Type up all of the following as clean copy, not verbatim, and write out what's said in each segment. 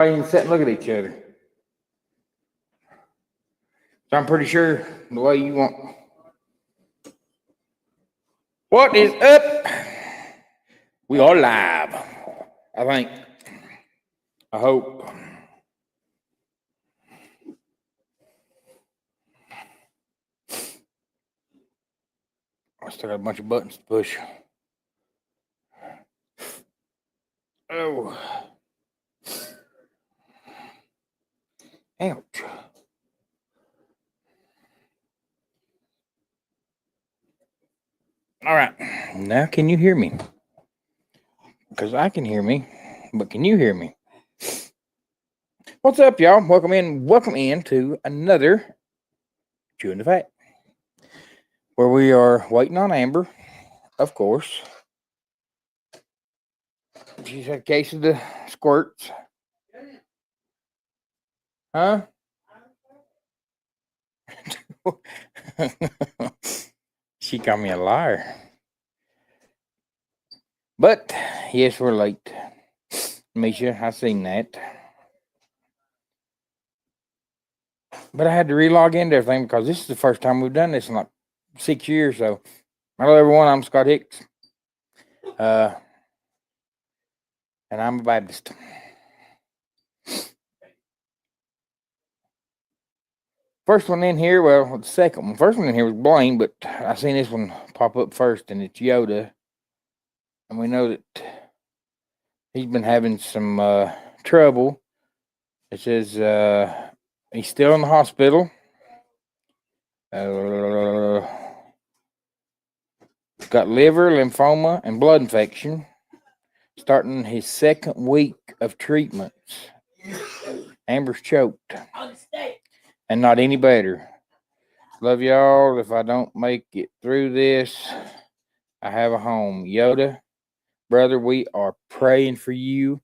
And sit and look at each other. So I'm pretty sure the way you want. What is up? We are live. I think. I hope. I still got a bunch of buttons to push. Oh. Ouch. All right. Now can you hear me? Because I can hear me, but can you hear me? What's up, y'all? Welcome in to another Chewing the Fat, where we are waiting on Amber, of course. She's had a case of the squirts. Huh? She called me a liar. But, yes, we're late. Misha, I seen that. But I had to relog into everything because this is the first time we've done this in like 6 years. So, hello, everyone. I'm Scott Hicks. And I'm a Baptist. First one in here, well, the second one. First one in here was Blaine, but I seen this one pop up first, and it's Yoda. And we know that he's been having some trouble. It says he's still in the hospital. Got liver, lymphoma, and blood infection. Starting his second week of treatments. Amber's choked. And not any better. Love y'all. If I don't make it through this, I have a home. Yoda, brother, we are praying for you.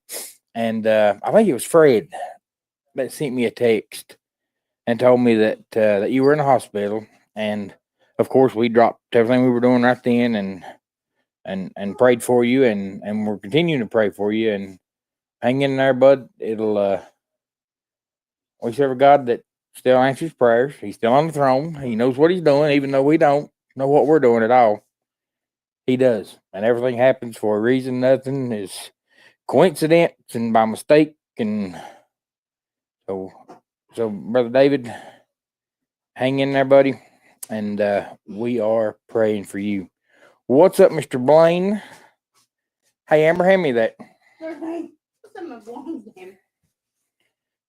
And I think it was Fred that sent me a text and told me that you were in the hospital. And of course, we dropped everything we were doing right then and prayed for you, and we're continuing to pray for you. And hang in there, bud. It'll we serve a God that still answers prayers. He's still on the throne. He knows what he's doing, even though we don't know what we're doing at all. He does. And everything happens for a reason. Nothing is coincidence and by mistake. And so Brother David, hang in there, buddy. And we are praying for you. What's up, Mr. Blaine? Hey, Amber, hand me that.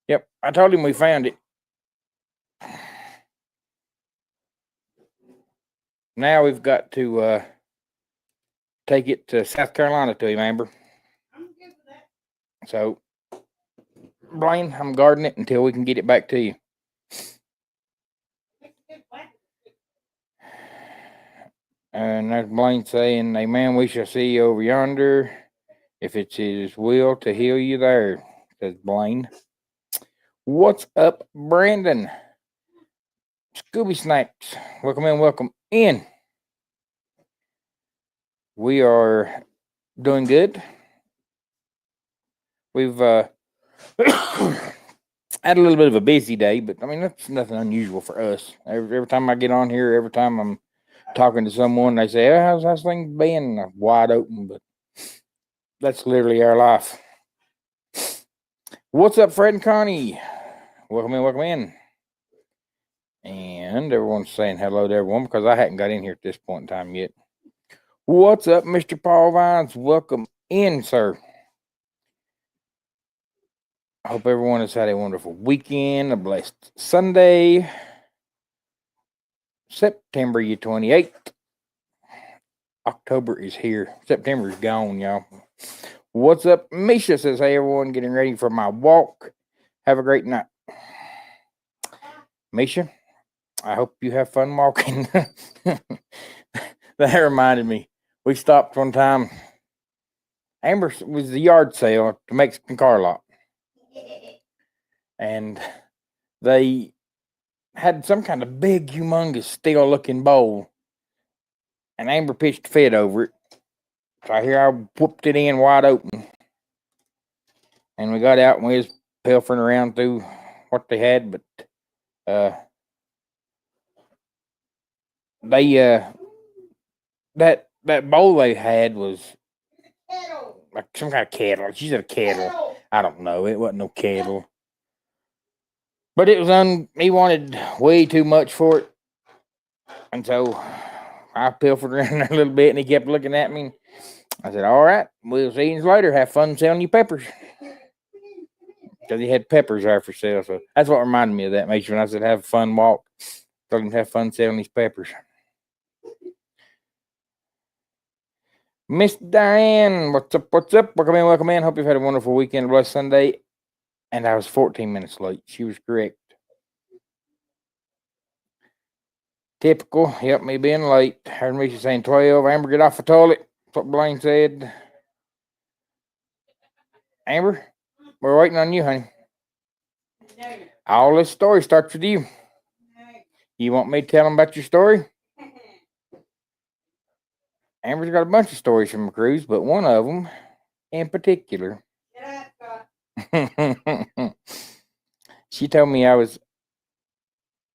Yep, I told him we found it. Now we've got to take it to South Carolina to him, Amber. I'm good with that. So, Blaine, I'm guarding it until we can get it back to you. And there's Blaine saying, "Amen, we shall see you over yonder. If it's his will to heal you there," says Blaine. What's up, Brandon? Scooby Snacks. Welcome in. We are doing good. We've had a little bit of a busy day, but I mean, that's nothing unusual for us. Every time I get on here, every time I'm talking to someone, they say, "Oh, how's things been?" I'm wide open, but that's literally our life. What's up, Fred and Connie? Welcome in. And everyone's saying hello to everyone because I hadn't got in here at this point in time yet. What's up, Mr. Paul Vines? Welcome in, sir. I hope everyone has had a wonderful weekend, a blessed Sunday. September 28th. October is here. September is gone, y'all. What's up? Misha says, "Hey, everyone, getting ready for my walk. Have a great night." Misha, I hope you have fun walking. That reminded me. We stopped one time. Amber was the yard sale at the Mexican car lot. And they had some kind of big, humongous, steel-looking bowl. And Amber pitched a fit over it. So here I whooped it in wide open. And we got out and we was pilfering around through what they had, but they that bowl they had was like some kind of kettle. She said a kettle. I don't know. It wasn't no kettle. But it was he wanted way too much for it. And so I pilfered around there a little bit and he kept looking at me. I said, all right, we'll see you later. Have fun selling you peppers. Because he had peppers there for sale. So that's what reminded me of that. Makes when I said have a fun walk. So I can have fun selling these peppers. Miss Diane, what's up? What's up? Welcome in. Hope you've had a wonderful weekend, a blessed Sunday. And I was 14 minutes late. She was correct. Typical. Yep, me being late. Heard me saying 12. Amber, get off the toilet. That's what Blaine said. Amber, we're waiting on you, honey. All this story starts with you. You want me to tell them about your story? Amber's got a bunch of stories from a cruise, but one of them in particular. She told me I was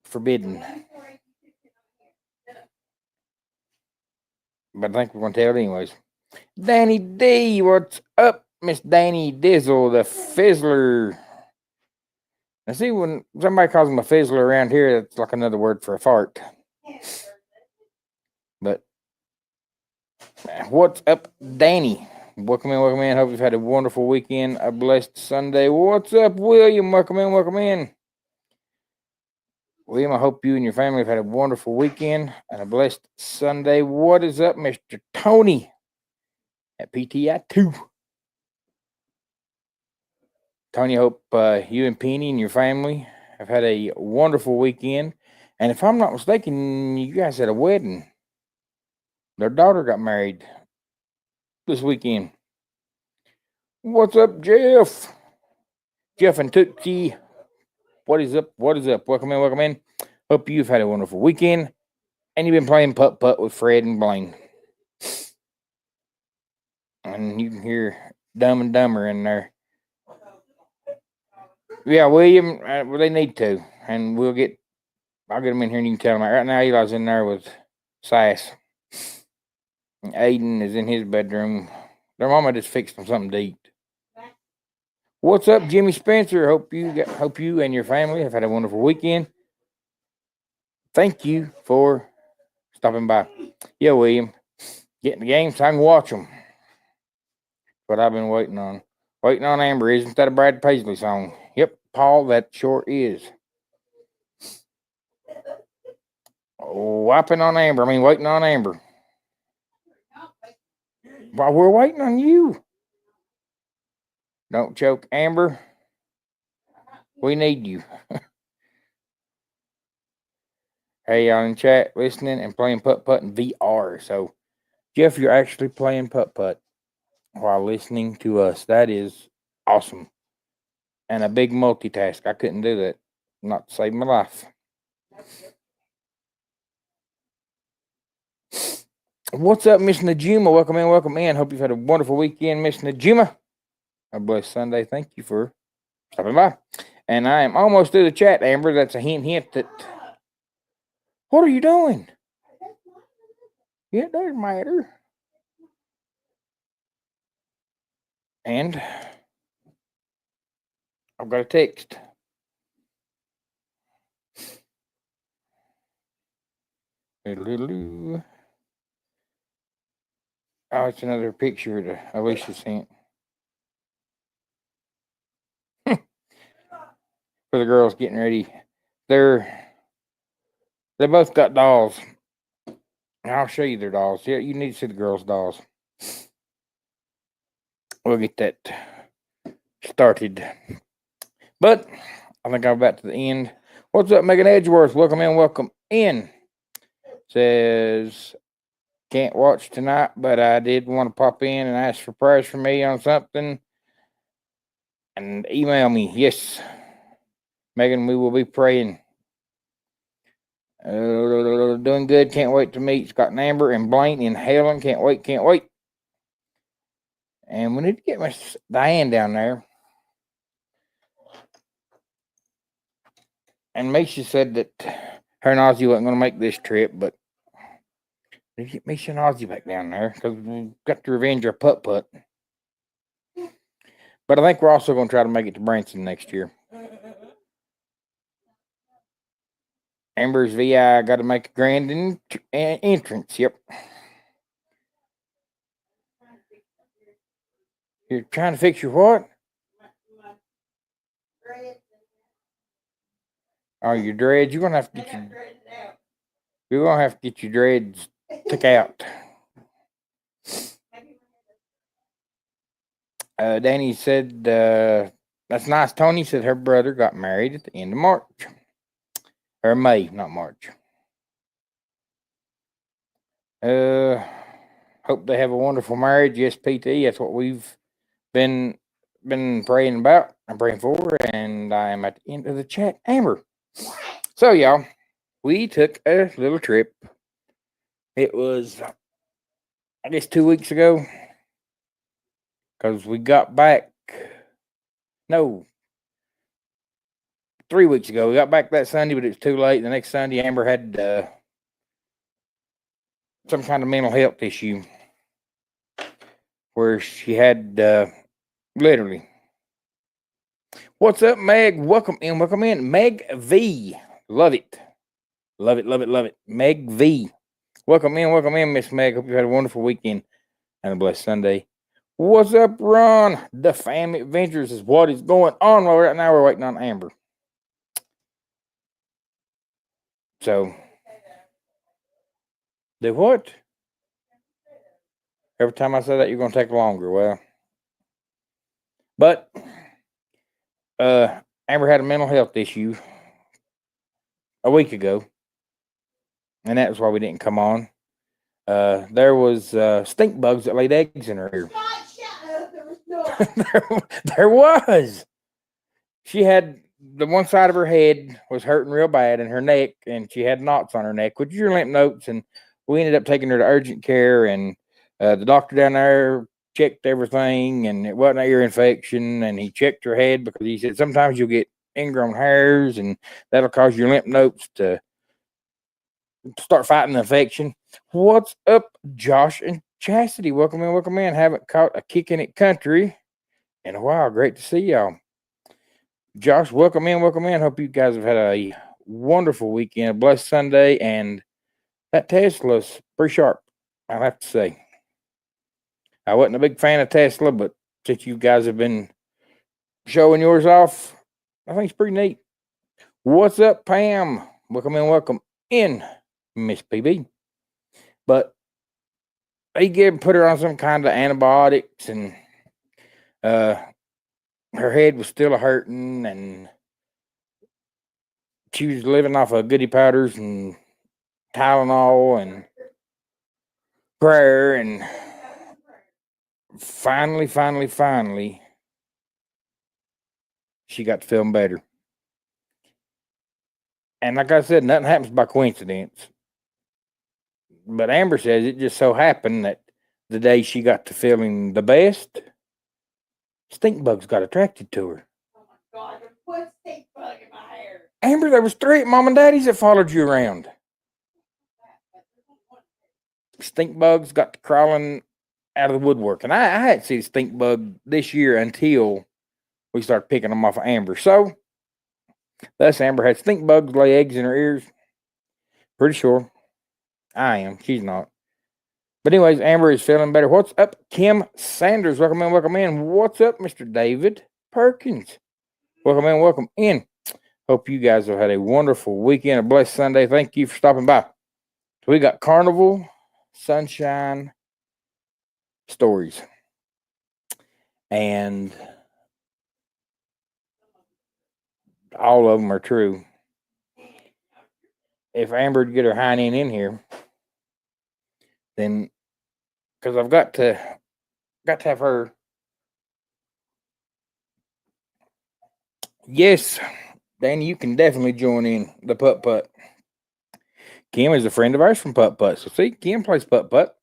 forbidden. But I think we're going to tell it anyways. Danny D, what's up, Miss Danny Dizzle, the Fizzler? Now, see, when somebody calls him a fizzler around here, it's like another word for a fart. But what's up, Danny? Welcome in. Hope you've had a wonderful weekend, a blessed Sunday. What's up, William? Welcome in. William, I hope you and your family have had a wonderful weekend and a blessed Sunday. What is up, Mr. Tony at PTI 2? Tony, I hope you and Penny and your family have had a wonderful weekend. And if I'm not mistaken, you guys had a wedding. Their daughter got married this weekend. What's up, Jeff? Jeff and Tootsie. What is up? Welcome in. Hope you've had a wonderful weekend. And you've been playing putt-putt with Fred and Blaine. And you can hear Dumb and Dumber in there. Yeah, William, well, they need to. And I'll get them in here and you can tell them. Right now, Eli's in there with Sass. And Aiden is in his bedroom. Their mama just fixed them something to eat. What's up, Jimmy Spencer? Hope you and your family have had a wonderful weekend. Thank you for stopping by. Yeah, William. Get in the game so I can watch them. What I've been waiting on. Waiting on Amber. Isn't that a Brad Paisley song? Yep, Paul, that sure is. Waiting on Amber. While we're waiting on you. Don't choke, Amber. We need you. Hey, y'all in chat, listening and playing putt-putt in VR. So, Jeff, you're actually playing putt-putt while listening to us. That is awesome. And a big multitask. I couldn't do that. Not to save my life. What's up, Miss Najima? Welcome in. Hope you've had a wonderful weekend, Miss Najima. A blessed Sunday. Thank you for stopping by. And I am almost through the chat, Amber. That's a hint that... What are you doing? It doesn't matter. And I've got a text. Oh, it's another picture that Alicia sent. For the girls getting ready. They both got dolls. I'll show you their dolls. Yeah, you need to see the girls' dolls. We'll get that started. But I think I'm about to the end. What's up, Megan Edgeworth? Welcome in. Says, can't watch tonight, but I did want to pop in and ask for prayers for me on something. And email me. Yes. Megan, we will be praying. Doing good. Can't wait to meet Scott and Amber and Blaine and Helen. Can't wait. And we need to get Miss Diane down there. And Misha said that her and Ozzy wasn't going to make this trip, but they get Misha and Ozzy back down there because we've got to revenge our putt-putt. But I think we're also going to try to make it to Branson next year. Amber's VI got to make a grand entrance. Yep. You're trying to fix your what? Oh, your dreads. You're gonna have to get You're gonna have to get your dreads took out. Danny said that's nice. Tony said her brother got married at the end of March. Or May, not March. Hope they have a wonderful marriage. Yes, PT. That's what we've been praying about. I'm praying for, and I am at the end of the chat. Amber. So y'all, we took a little trip. It was, I guess, 2 weeks ago, because we got back. No, 3 weeks ago. We got back that Sunday, but it was too late. The next Sunday, Amber had some kind of mental health issue where she had literally. What's up, Meg? Welcome in. Meg V. Love it. Love it, love it, love it. Meg V. Welcome in, Miss Meg. Hope you had a wonderful weekend and a blessed Sunday. What's up, Ron? The Family Adventures is what is going on right now. We're waiting on Amber. So, do what? Every time I say that, you're going to take longer. Well, but Amber had a mental health issue a week ago, and that was why we didn't come on. There was stink bugs that laid eggs in her ear. there was. She had the one side of her head was hurting real bad, and her neck, and she had knots on her neck, which is your lymph nodes. And we ended up taking her to urgent care, and the doctor down there checked everything, and it wasn't an ear infection. And he checked her head because he said sometimes you'll get ingrown hairs, and that'll cause your lymph nodes to start fighting the infection. What's up, Josh and Chastity? Welcome in. Haven't caught a kicking it country in a while. Great to see y'all. Josh, welcome in. Hope you guys have had a wonderful weekend, a blessed Sunday, and that Tesla's pretty sharp, I'll have to say. I wasn't a big fan of Tesla, but since you guys have been showing yours off, I think it's pretty neat. What's up, Pam? Welcome in, Miss PB. But they put her on some kind of antibiotics, and her head was still hurting, and she was living off of goody powders and Tylenol and prayer, and finally, she got to feeling better. And like I said, nothing happens by coincidence. But Amber says it just so happened that the day she got to feeling the best, stink bugs got attracted to her. Oh my God, there's one stink bug in my hair. Amber, there was 3 mom and daddies that followed you around. Stink bugs got to crawling out of the woodwork. And I hadn't seen a stink bug this year until we started picking them off of Amber. So, thus Amber had stink bugs lay eggs in her ears. Pretty sure. I am. She's not. But anyways, Amber is feeling better. What's up, Kim Sanders? Welcome in. What's up, Mr. David Perkins? Welcome in. Hope you guys have had a wonderful weekend, a blessed Sunday. Thank you for stopping by. So we got Carnival Sunshine stories. And all of them are true. If Amber would get her hind end in here, then because I've got to have her. Yes, Danny, you can definitely join in the putt-putt. Kim is a friend of ours from putt-putt. So see, Kim plays putt-putt.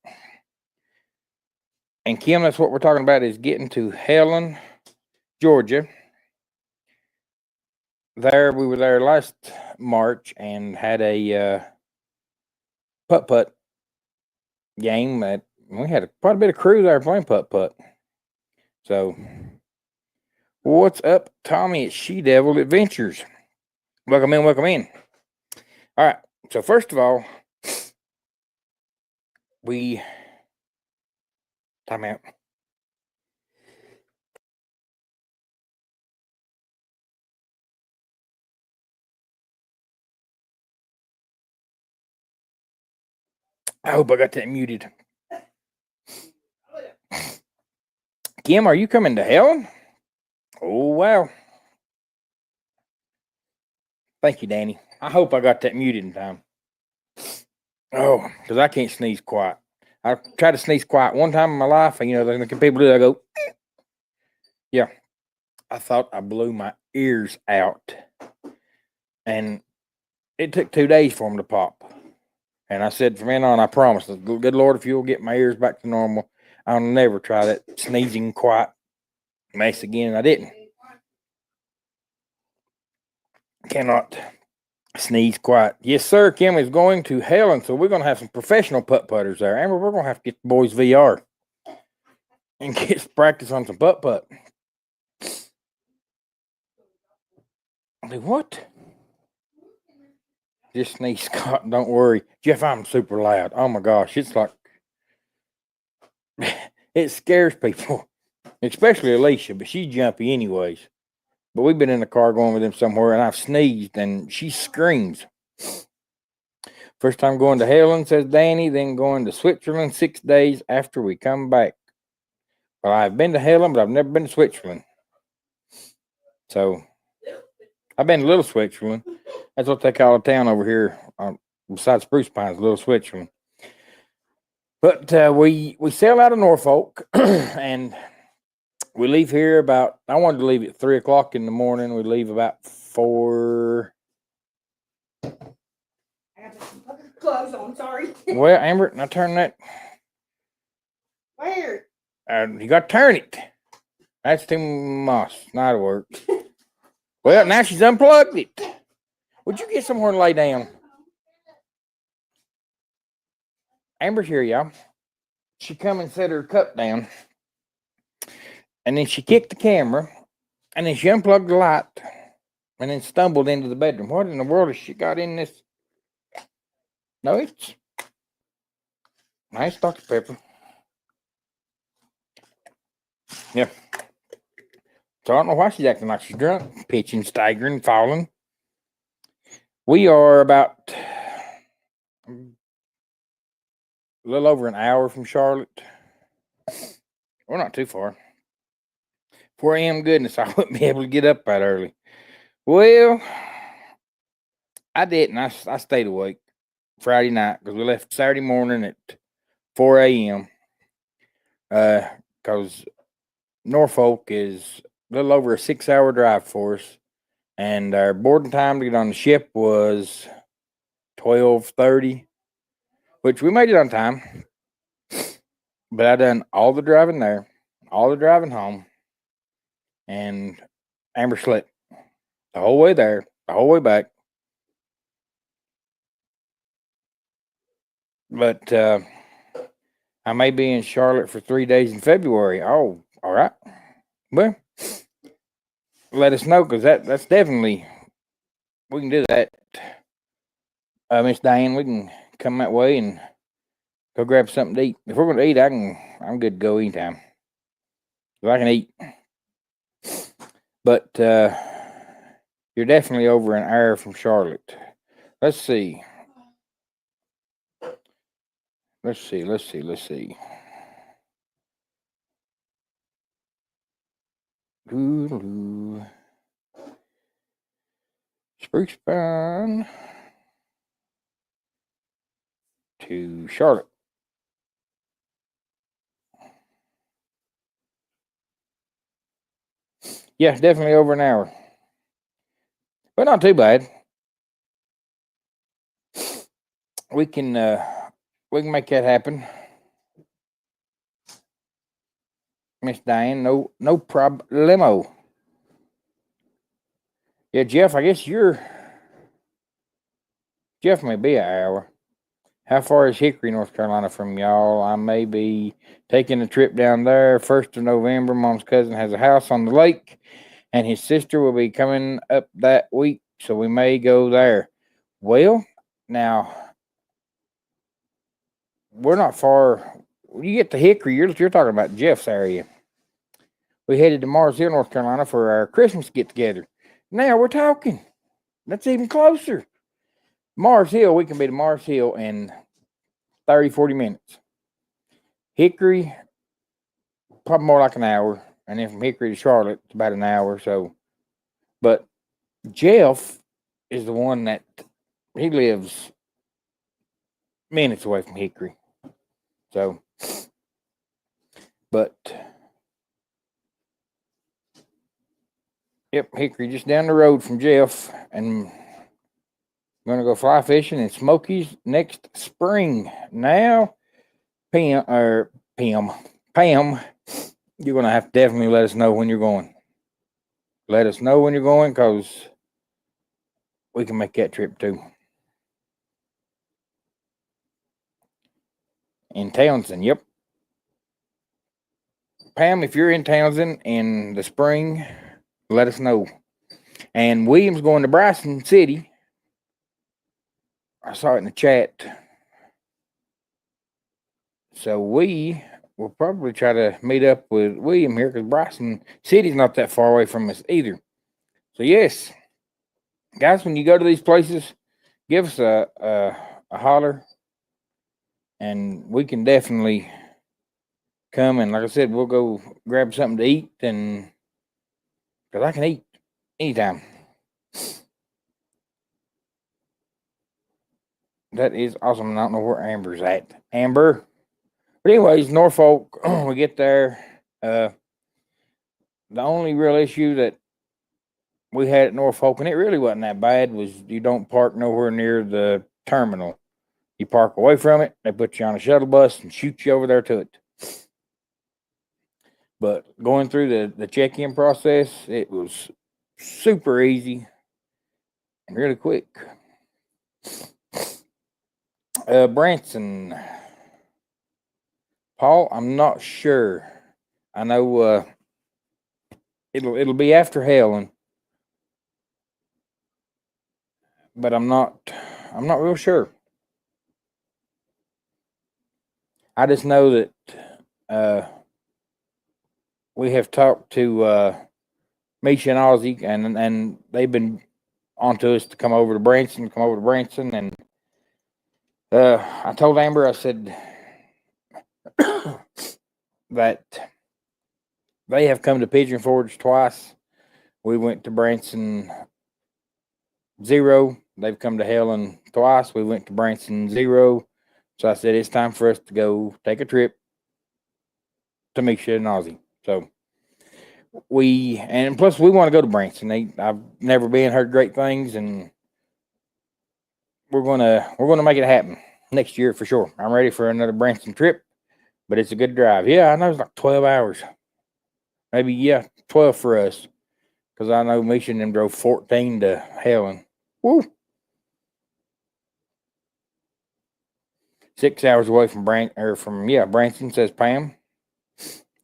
And Kim, that's what we're talking about, is getting to Helen, Georgia. we were there last March and had a putt putt game. That we had quite a bit of crew there playing putt putt. So, what's up, Tommy at She Devil Adventures? Welcome in, welcome in. All right. So first of all, time out. I hope I got that muted. Kim, are you coming to Helen? Oh, wow. Thank you, Danny. I hope I got that muted in time. Oh, because I can't sneeze quiet. I tried to sneeze quiet one time in my life, and the people do that. I go, yeah. I thought I blew my ears out, and it took 2 days for them to pop. And I said, from then on, I promise, good Lord, if you'll get my ears back to normal, I'll never try that sneezing quiet mess again. And I didn't. Cannot sneeze quiet. Yes, sir. Kim is going to Helen, so we're going to have some professional putt putters there. Amber, we're going to have to get the boys VR and get practice on some putt putt. What? Just sneeze, Scott. Don't worry, Jeff. I'm super loud. Oh my gosh, it's like it scares people, especially Alicia. But she's jumpy anyways. But we've been in the car going with him somewhere, and I've sneezed, and she screams. First time going to Helen, says Danny, then going to Switzerland 6 days after we come back. Well, I've been to Helen, but I've never been to Switzerland. So, I've been to Little Switzerland. That's what they call a town over here, besides Spruce Pines, Little Switzerland. But we sail out of Norfolk, and we leave here I wanted to leave at 3 o'clock in the morning. We leave about 4. I got to put gloves on, sorry. Well, Amber, now turn that. Where? You got to turn it. That's too much. Not work. Well, now she's unplugged it. Would you get somewhere and lay down? Amber's here, y'all. She come and set her cup down. And then she kicked the camera. And then she unplugged the light. And then stumbled into the bedroom. What in the world has she got in this? No, it's nice Dr. Pepper. Yeah. So I don't know why she's acting like she's drunk, pitching, staggering, falling. We are about a little over an hour from Charlotte. We're not too far. 4 a.m. goodness, I wouldn't be able to get up that early. Well, I didn't. I stayed awake Friday night because we left Saturday morning at 4 a.m. Because Norfolk is a little over a 6-hour drive for us. And our boarding time to get on the ship was 12:30, which we made it on time. But I done all the driving there, all the driving home, and Amber slept the whole way there, the whole way back. But I may be in Charlotte for 3 days in February. Oh, all right. Well, let us know because that's definitely we can do that. Miss Diane, we can come that way and go grab something to eat. If we're going to eat, I'm good to go anytime. If I can eat. But you're definitely over an hour from Charlotte. Let's see. Let's see. Ooh. Spruce Pine to Charlotte. Yeah, definitely over an hour. But not too bad. We can make that happen. Miss Diane, no problemo. Yeah, Jeff, I guess Jeff may be an hour. How far is Hickory, North Carolina from y'all? I may be taking a trip down there 1st of November. Mom's cousin has a house on the lake, and his sister will be coming up that week, so we may go there. Well, now, we're not far. You get to Hickory, you're talking about Jeff's area. We headed to Mars Hill, North Carolina for our Christmas get together. Now we're talking. That's even closer. Mars Hill, we can be to Mars Hill in 30, 40 minutes. Hickory, probably more like an hour. And then from Hickory to Charlotte, it's about an hour. So, but Jeff is the one that he lives minutes away from Hickory. So, but yep, Hickory just down the road from Jeff, and I'm gonna go fly fishing in Smokies next spring. Now, Pam, you're gonna have to definitely let us know when you're going. Let us know when you're going, cause we can make that trip too. In Townsend, yep. Pam, if you're in Townsend in the spring, let us know. And William's going to Bryson City. I saw it in the chat. So we will probably try to meet up with William here because Bryson City's not that far away from us either. So yes, guys, when you go to these places, give us a holler, and we can definitely come. And like I said, we'll go grab something to eat, and because I can eat anytime. That is awesome. I don't know where Amber's at. Amber. But anyways, Norfolk, we get there. The only real issue that we had at Norfolk, and it really wasn't that bad, was you don't park nowhere near the terminal. You park away from it, they put you on a shuttle bus and shoot you over there to it. But going through the check-in process, it was super easy and really quick. Branson. Paul, I'm not sure. I know it'll be after Helen, but I'm not real sure. I just know that we have talked to Misha and Ozzy, and they've been onto us to come over to Branson, and I told Amber, I said that they have come to Pigeon Forge twice. We went to Branson 0. They've come to Helen twice. We went to Branson 0. So I said it's time for us to go take a trip to Misha and Ozzy. So and plus we want to go to Branson. I've never been, heard great things, and we're gonna make it happen next year for sure. I'm ready for another Branson trip, but it's a good drive. Yeah, I know it's like 12 hours. Maybe 12 for us, because I know Misha and them drove 14 to Helen. Woo! 6 hours away from Branson, says Pam.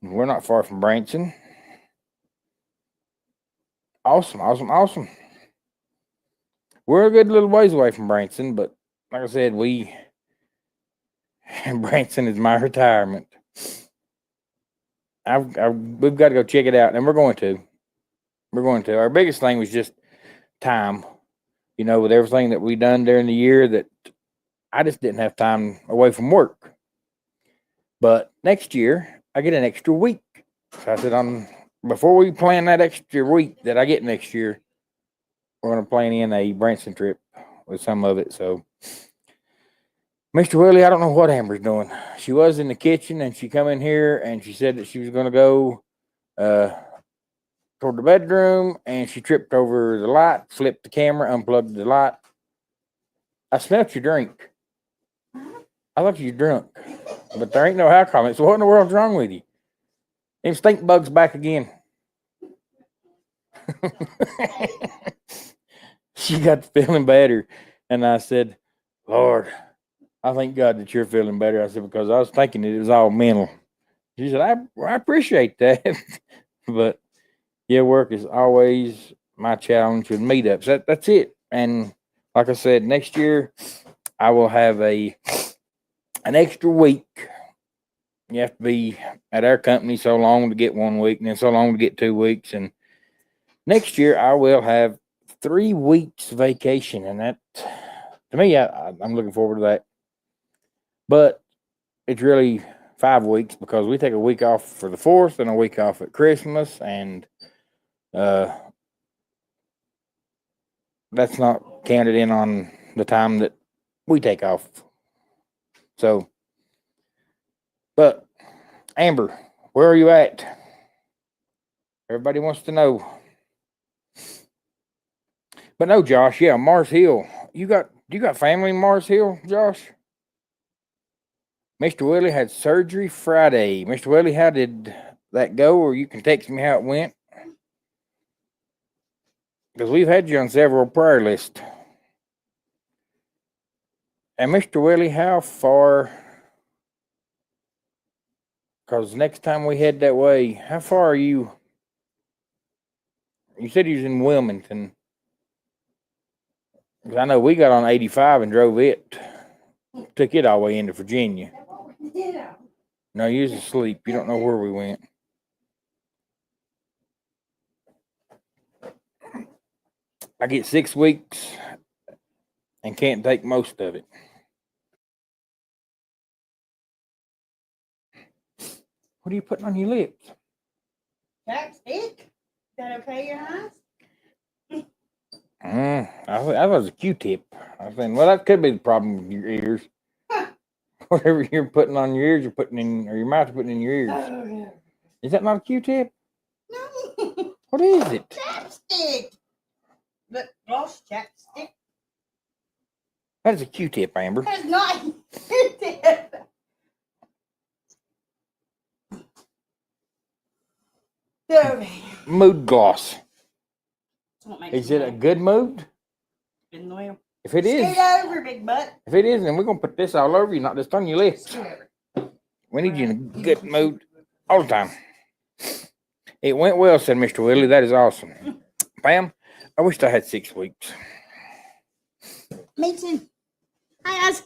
We're not far from Branson. Awesome. We're a good little ways away from Branson, but like I said, Branson is my retirement. We've got to go check it out, and we're going to. Our biggest thing was just time. With everything that we done during the year, that I just didn't have time away from work. But next year, I get an extra week. So I said, before we plan that extra week that I get next year, we're going to plan in a Branson trip with some of it. So, Mr. Willie, I don't know what Amber's doing. She was in the kitchen, and she come in here, and she said that she was going to go toward the bedroom, and she tripped over the light, flipped the camera, unplugged the light. I smelled your drink. I thought you drunk, but there ain't no alcohol in it. So what in the world's wrong with you? Them stink bugs back again. She got to feeling better. And I said, Lord, I thank God that you're feeling better. I said, because I was thinking it was all mental. She said, I appreciate that. But yeah, work is always my challenge with meetups. That's it. And like I said, next year I will have an extra week. You have to be at our company so long to get 1 week, and then so long to get 2 weeks. And next year I will have 3 weeks vacation, and that to me, I'm looking forward to that. But it's really 5 weeks because we take a week off for the 4th and a week off at Christmas, and that's not counted in on the time that we take off. So, but Amber, where are you at? Everybody wants to know. But no, Josh, yeah, Mars Hill. You got family in Mars Hill, Josh? Mr. Willie had surgery Friday. Mr. Willie, how did that go? Or you can text me how it went. Because we've had you on several prayer lists. And Mr. Willie, how far? Because next time we head that way, how far are you? You said you was in Wilmington. 'Cause I know we got on 85 and drove it. Took it all the way into Virginia. No, you was asleep. You don't know where we went. I get 6 weeks and can't take most of it. What are you putting on your lips? Chapstick? Is that okay, your eyes? I thought it was a Q-tip. I was saying, well, that could be the problem with your ears. Whatever you're putting on your ears, you're putting in, or your mouth, you're putting in your ears. Oh, no. Is that not a Q-tip? No. What is it? Chapstick. Lip gloss chapstick. That is a Q-tip, Amber. That's not Q-tip. Okay. Mood gloss. What makes Is me it a happy. good mood? In the wheel. If it is, Scoot over, big butt. if it is, then we're gonna put this all over you, not just on your lips. Scoot over. We need you in a good mood all the time. It went well, said Mr. Willie. That is awesome. Pam, I wished I had 6 weeks. Me too. Hi, guys.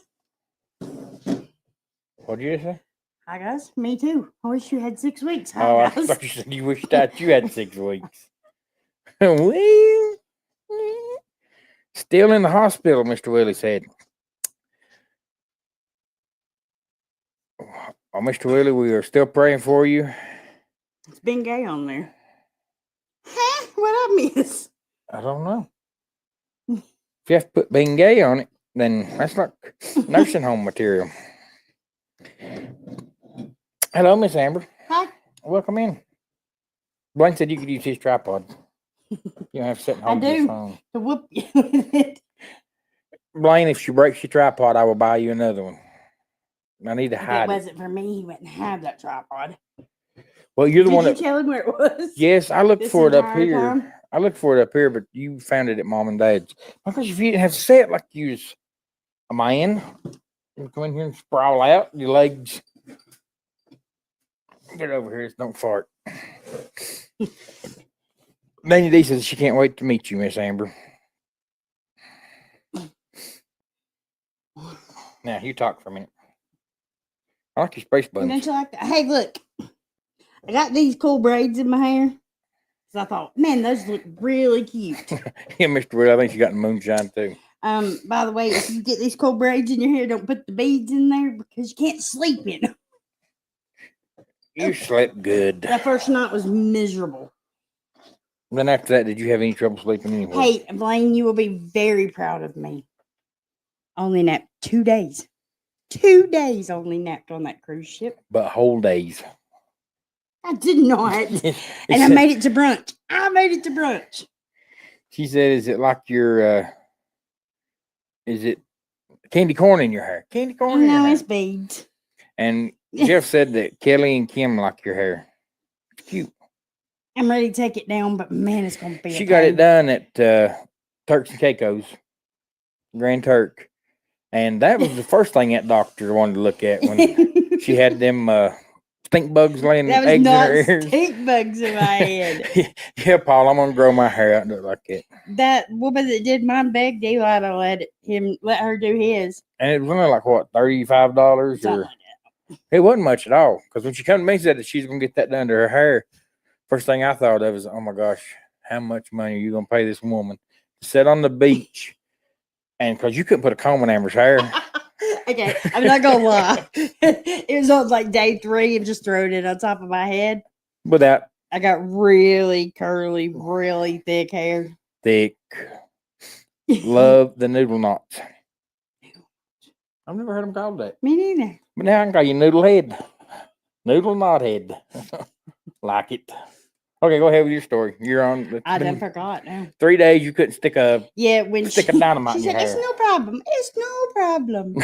What did you say? Hi, guys. Me too. I wish you had 6 weeks. Hi, Oh, I guys. thought you said you wished that you had 6 weeks. Well, still in the hospital, Mr. Willie said. Oh, Mr. Willie, we are still praying for you. It's been gay on there. Huh? What I miss? I don't know. If you have to put being gay on it, then that's not nursing home material. Hello, Miss Amber. Hi. Welcome in. Blaine said you could use his tripod. You don't have to sit and hold your do. phone. To whoop you with it. Blaine, if she breaks your tripod, I will buy you another one. I need to If it hide it. wasn't for me, he wouldn't have that tripod. Well, you're the Did one you that. tell him where it was? Yes, I looked This for it up entire here. time? I looked for it up here, but you found it at Mom and Dad's. Because if you didn't have to say it like you was a man, you come in here and sprawl out your legs. Get over here, don't fart. Nanny D says she can't wait to meet you, Miss Amber. Now you talk for a minute. I like your space Don't buttons. you like that? Hey, look. I got these cool braids in my hair. So I thought, man, those look really cute. Yeah, Mr. Will, I think you got moonshine too. By the way, if you get these cool braids in your hair, don't put the beads in there because you can't sleep in them. You slept good. That first night was miserable. Then after that, did you have any trouble sleeping anyway? Hey, Blaine, you will be very proud of me. Only napped 2 days. 2 days only napped on that cruise ship. But whole days. I did not. And I made it to brunch. I made it to brunch. She said, is it like your, is it candy corn in your hair? Candy corn in your No, hair. it's beads. And Jeff said that Kelly and Kim like your hair. It's cute. I'm ready to take it down, but man, it's gonna be. She a got it pain. done at Turks and Caicos, Grand Turk, and that was the first thing that doctor wanted to look at when she had them stink bugs laying That was eggs in not her ears. stink bugs in my head. Yeah, Paul, I'm gonna grow my hair out and look like it. That woman that did mine begged Eli to let her do his. And it was only like what, $35 Something or like that. it wasn't much at all. Because when she come to me and said that she's gonna get that done to her hair, first thing I thought of was, oh my gosh, how much money are you gonna pay this woman to sit on the beach? And because you couldn't put a comb in Amber's hair. Okay, I'm not gonna lie. It was on like day 3 of just throwing it on top of my head. Without I got really curly, really thick hair. thick, love the noodle knots. I've never heard them called that. Me neither. But now I can call you noodle head. Noodle knot head. Like it. Okay, go ahead with your story. You're on. It's I done been forgot now. 3 days you couldn't stick a Yeah, when stick of dynamite she in your said, "It's hair. no problem. It's no problem."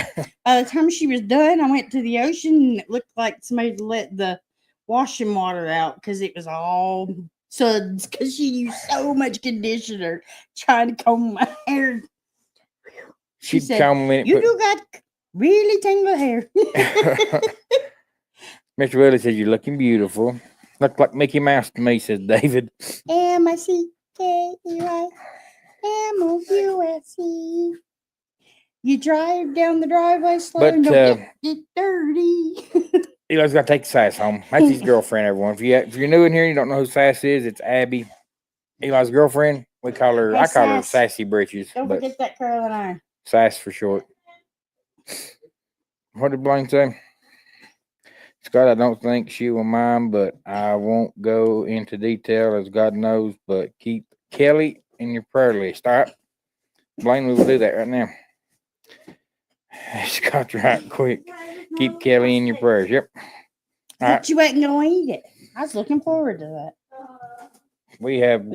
By the time she was done, I went to the ocean and it looked like somebody let the washing water out because it was all suds because she used so much conditioner trying to comb my hair. She'd said, come in. You do got really tangled hair. Mr. Willie says you're looking beautiful. Look like Mickey Mouse to me, says David. MICKEY MOUSE. You drive down the driveway slow But, and don't get dirty. Eli's got to take Sass home. That's his girlfriend, everyone. If you're new in here and you don't know who Sass is, it's Abby, Eli's girlfriend. We call her, Hey, I call her Sass. Sassy Britches, Don't but forget that curling iron. Sass for short. What did Blaine say? Scott, I don't think she will mind, but I won't go into detail as God knows, but keep Kelly in your prayer list. All right. Blaine, we will do that right now. Scott's right quick. Keep Kelly in your prayers. Yep. All right. But you ain't gonna eat it. I was looking forward to that. We have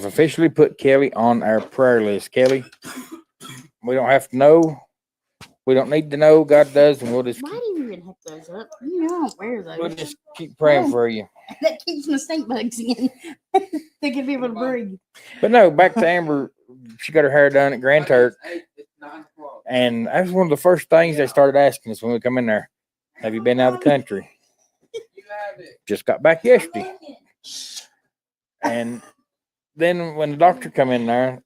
officially put Kelly on our prayer list. Kelly, we don't have to know. We don't need to know. God does, and we'll just Why do you even have those up? You know I don't wear those. we'll just keep praying for you. That keeps my stink bugs in. They can be able to breathe. But no, back to Amber. She got her hair done at Grand Turk, and that was one of the first things they started asking us when we come in there. Have you been out of the country? Just got back yesterday. And then when the doctor come in there,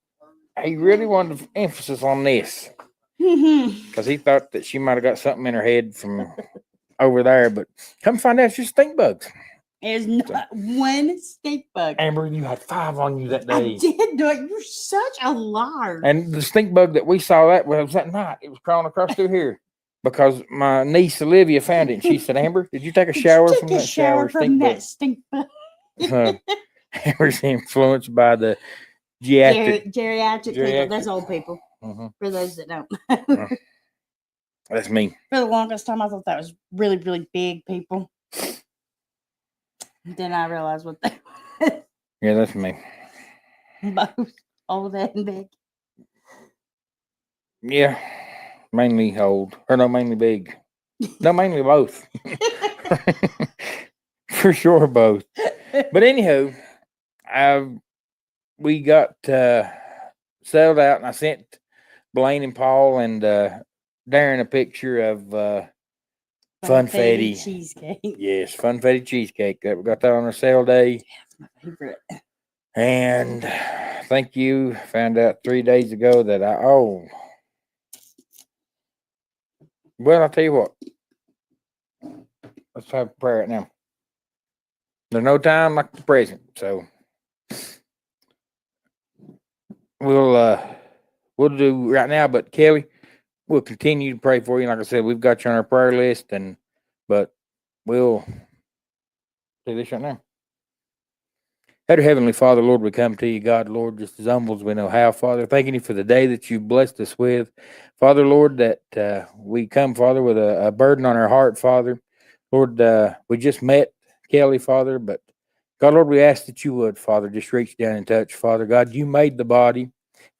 he really wanted emphasis on this because he thought that she might have got something in her head from over there. But come find out, it's just stink bugs. There's not one stink bug. Amber, you had 5 on you that I day. did do it. You're such a liar. And the stink bug that we saw that was that night. It was crawling across through here because my niece Olivia found it. And she said, Amber, did you take a shower Did you from take a that shower from that stink bug? Amber's influenced by the geriatric. Geriatric people. That's old people. Mhm. For those that don't. That's me. For the longest time, I thought that was really, really big people. Then I realized what they were. Yeah, that's me. Both old and big. Yeah, mainly old. Or no, mainly big. No, mainly both. For sure, both. But anywho, we got settled out, and I sent Blaine and Paul and Darren a picture of funfetti cheesecake. Yes, funfetti cheesecake. We got that on our sale day. That's my favorite. And thank you. Found out 3 days ago that well, I'll tell you what. Let's have a prayer right now. There's no time like the present, so we'll do right now. But Kelly, we'll continue to pray for you. Like I said, we've got you on our prayer list, but we'll do this right now. Dear Heavenly Father, Lord, we come to you, God, Lord, just as humble as we know how, Father. Thanking you for the day that you blessed us with. Father, Lord, that we come, Father, with a burden on our heart, Father. Lord, we just met Kelly, Father, but God, Lord, we ask that you would, Father, just reach down and touch, Father. God, you made the body.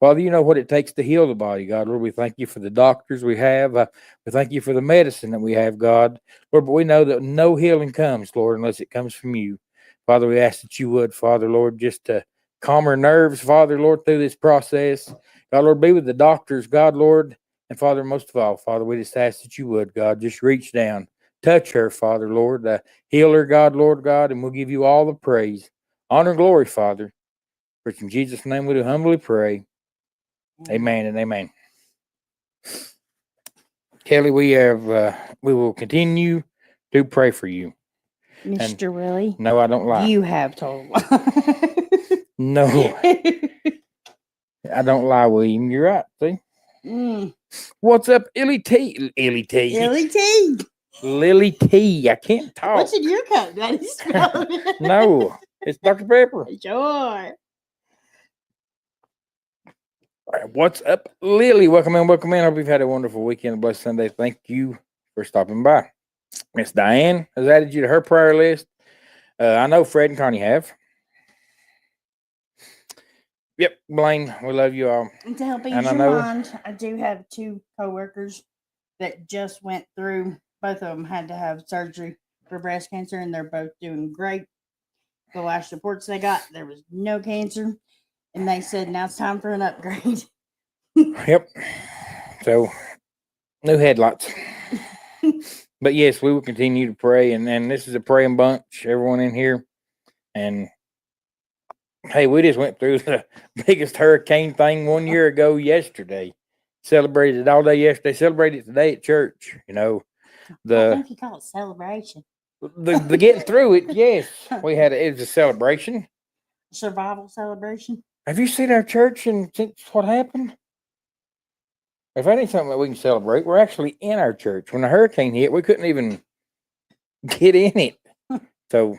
Father, you know what it takes to heal the body, God. Lord, we thank you for the doctors we have. We thank you for the medicine that we have, God. Lord, but we know that no healing comes, Lord, unless it comes from you. Father, we ask that you would, Father, Lord, just to calm her nerves, Father, Lord, through this process. God, Lord, be with the doctors, God, Lord. And Father, most of all, Father, we just ask that you would, God, just reach down, touch her, Father, Lord, heal her, God, Lord, God, and we'll give you all the praise, honor, and glory, Father. For it's in Jesus' name we do humbly pray. Amen and amen. Kelly, we will continue to pray for you. Mr. Willie. No, I don't lie. You have told. No, I don't lie, William. You're right. See? What's up, Illy T? Illy T. Lily T. Lily T. I can't talk. What's in your cup? That is spelled. No, it's Dr. Pepper. Sure. All right, what's up, Lily? Welcome in, welcome in. Hope you've had a wonderful weekend, a blessed Sunday. Thank you for stopping by. Miss Diane has added you to her prayer list. I know Fred and Connie have. Yep, Blaine, we love you all. And to help ease And I your know- mind, I do have 2 coworkers that just went through. Both of them had to have surgery for breast cancer, and they're both doing great. The last reports they got, there was no cancer, and they said now it's time for an upgrade. Yep. So, new headlights. But yes, we will continue to pray, and this is a praying bunch, everyone in here. And hey, we just went through the biggest hurricane thing 1 year ago yesterday. Celebrated it all day yesterday. Celebrated it today at church. You know, I don't know if you call it celebration. the getting through it. Yes, it was a celebration. Survival celebration. Have you seen our church and since what happened? If that ain't something that we can celebrate, we're actually in our church. When the hurricane hit, we couldn't even get in it. So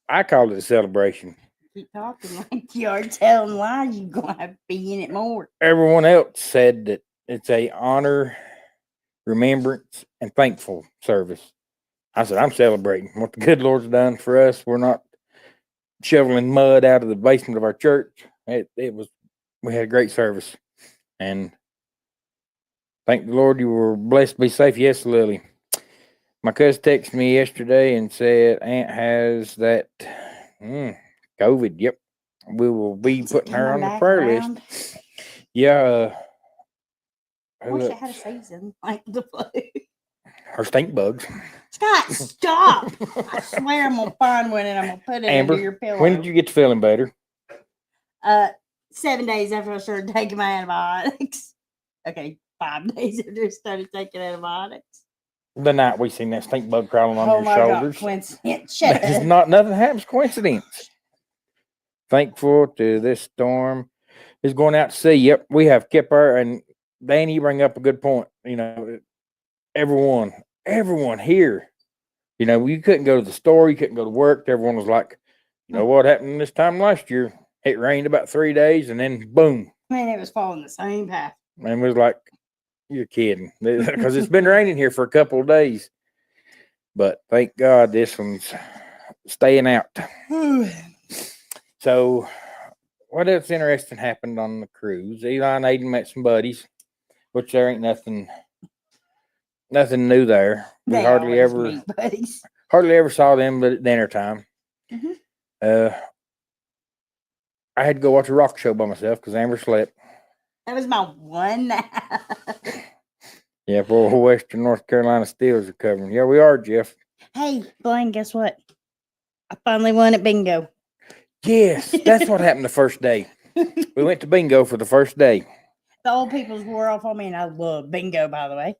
I called it a celebration. Keep talking like you are telling lies. You're going to have to be in it more. Everyone else said that it's a honor, remembrance, and thankful service. I said, I'm celebrating what the good Lord's done for us. We're not shoveling mud out of the basement of our church. We had a great service. And thank the Lord you were blessed to be safe. Yes, Lily. My cousin texted me yesterday and said Aunt has that COVID. Yep. We will be putting her on the prayer list. Yeah. I wish I had a season like the flu. Her stink bugs. Scott, stop! I swear I'm gonna find one and I'm gonna put it Amber, under your pillow. when did you get to feeling better? 7 days after I started taking my antibiotics. Okay, 5 days after I started taking antibiotics. The night we seen that stink bug crawling on your my shoulders. God, coincidence. Shut That is up. not nothing happens coincidence. Thankful to this storm is going out to sea. Yep, we have kept our, and Danny, you bring up a good point. You know, everyone here, you know, you couldn't go to the store, you couldn't go to work. Everyone was like, you know what happened this time last year? It rained about 3 days and then boom. Man, it was following the same path. And we was like, you're kidding. Because it's been raining here for a couple of days. But thank God this one's staying out. So, what else interesting happened on the cruise? Eli and Aiden met some buddies, which there ain't nothing new there. We They hardly always ever meet buddies. saw them but at dinner time. Mhm. I had to go watch a rock show by myself because Amber slept. That was my one. Yeah, for Western North Carolina Steelers are covering. Yeah, we are, Jeff. Hey, Blaine, guess what? I finally won at bingo. Yes, that's what happened the first day. We went to bingo for the first day. The old people's wore off on me, and I love bingo, by the way.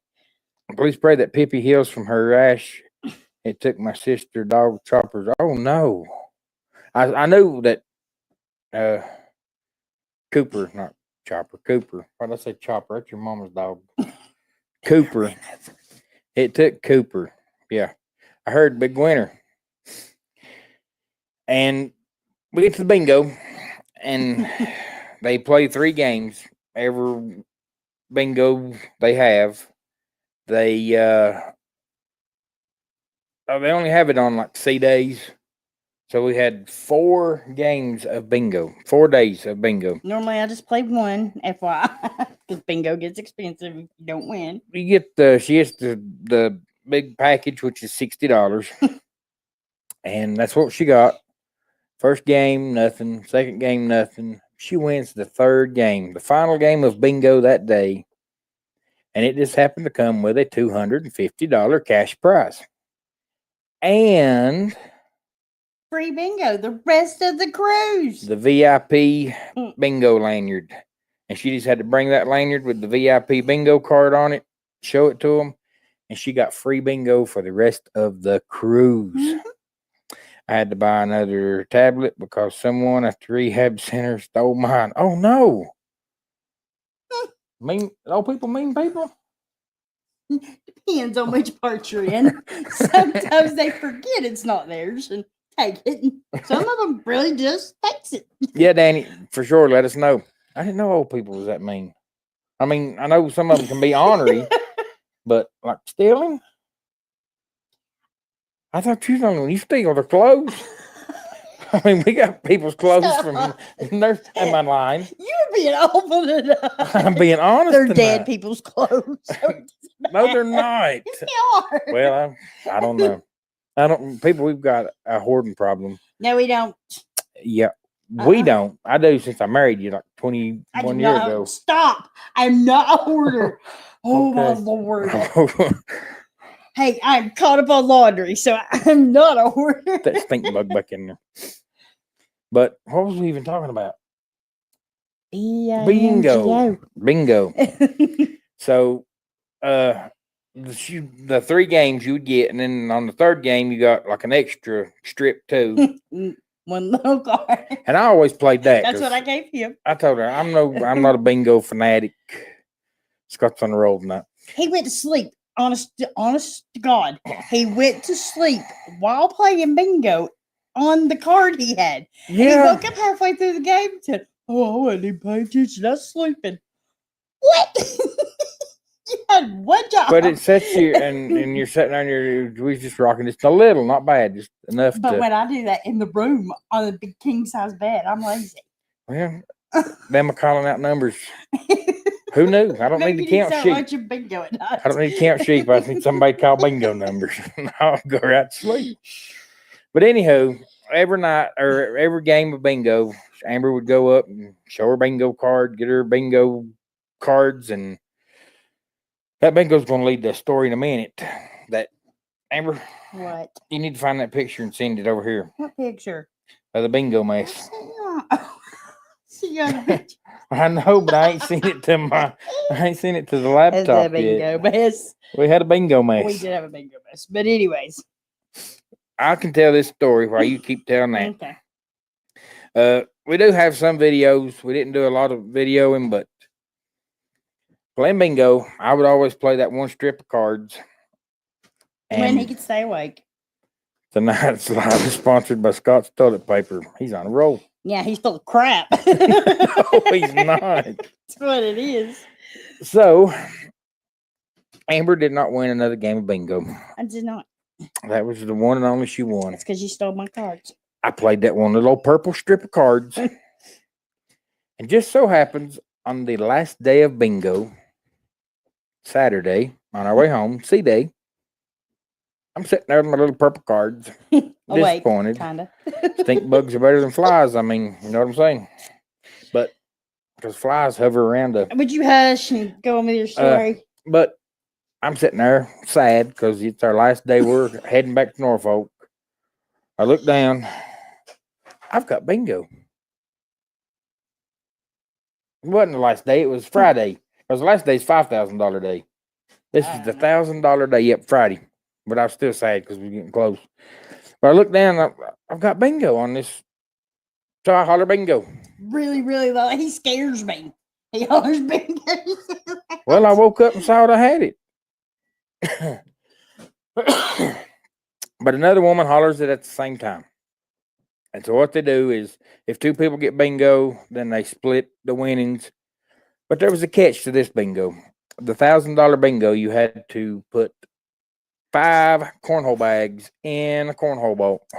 Please pray that Pippi heals from her rash. It took my sister dog Chopper's. Oh no. I knew that Cooper, not Chopper, Cooper. Why did I say Chopper? That's your mama's dog. Cooper. It took Cooper. Yeah. I heard big winner. And we get to the bingo and they play 3 games. Every bingo they have. They only have it on like C days. So we had 4 games of bingo, 4 days of bingo. Normally, I just play one, FYI, because bingo gets expensive if you don't win. You get she gets the big package, which is $60, and that's what she got. First game, nothing. Second game, nothing. She wins the third game, the final game of bingo that day. And it just happened to come with a $250 cash prize. And Free bingo the rest of the cruise. the VIP bingo lanyard. And she just had to bring that lanyard with the VIP bingo card on it, show it to them, and she got free bingo for the rest of the cruise. Mhm. I had to buy another tablet because someone at the rehab center stole mine. Oh no! Mean old people, mean people. Depends on which part you're in. Sometimes they forget it's not theirs and take it. Some of them really just takes it. Yeah, Danny, for sure. Let us know. I didn't know old people was that mean. I mean, I know some of them can be ornery, but like stealing. I thought you know when you steal their clothes. I mean, we got people's clothes from their. Am I lying? You're being awful tonight. I'm being honest. They're tonight. dead people's clothes. No, they're not. Yes, they are. Well, I don't know. I don't. People, we've got a hoarding problem. No, we don't. Yeah, we don't. I do since I married you like 21 years ago. Stop. I'm not a hoarder. Oh, my Okay. Lord. Hey, I'm caught up on laundry, so I'm not a hoarder. That stink bug back in there. But what was we even talking about? Bingo. Bingo. So, the 3 games you would get, and then on the third game you got like an extra strip too. One little card. And I always played that. That's what I gave him. I told her I'm not a bingo fanatic. Scott's on the roll tonight. He went to sleep. Honest to God, he went to sleep while playing bingo on the card he had. And he woke up halfway through the game and said, "Oh, I wasn't even paying attention. I was sleeping." What? You had one job. But it sets you, and you're sitting on your. We just rocking just a little, not bad, just enough. But when I do that in the room on a big king size bed, I'm lazy. Well, them are calling out numbers. Who knew? I don't need to count sheep. Bingo at night. I don't need to count sheep. I need somebody to call bingo numbers. And I'll go right to sleep. But anywho, every night or every game of bingo, Amber would go up and show her bingo card, get her bingo cards, and that bingo's going to lead to a story in a minute. That Amber, What? you need to find that picture and send it over here What picture? of the bingo mess. See you on the picture. I know, but I ain't seen it to the laptop That's a bingo yet. mess. We had a bingo mess. We did have a bingo mess. But anyways. I can tell this story while you keep telling that. Okay. We do have some videos. We didn't do a lot of videoing, but playing bingo, I would always play that one strip of cards. When he could stay awake. Tonight's live is sponsored by Scott's Toilet Paper. He's on a roll. Yeah, he's full of crap. No, he's not. That's what it is. So, Amber did not win another game of bingo. I did not. That was the one and only she won. That's because you stole my cards. I played that one little purple strip of cards. And just so happens, on the last day of bingo, Saturday, on our way home, C-Day, I'm sitting there with my little purple cards, disappointed. Kinda. Stink bugs are better than flies. I mean, you know what I'm saying? But because flies hover around the. Would you hush and go on with your story? But I'm sitting there sad because it's our last day. We're heading back to Norfolk. I look down. I've got bingo. It wasn't the last day. It was Friday. Because the last day is $5,000 day. This is the $1,000 day. Yep, Friday. But I was still sad because we're getting close. But I look down. I've got bingo on this. So I holler bingo. Really, really low. He scares me. He hollers bingo. Well, I woke up and saw it. I had it. But another woman hollers it at the same time. And so what they do is if 2 people get bingo, then they split the winnings. But there was a catch to this bingo. The $1,000 bingo, you had to put 5 cornhole bags in a cornhole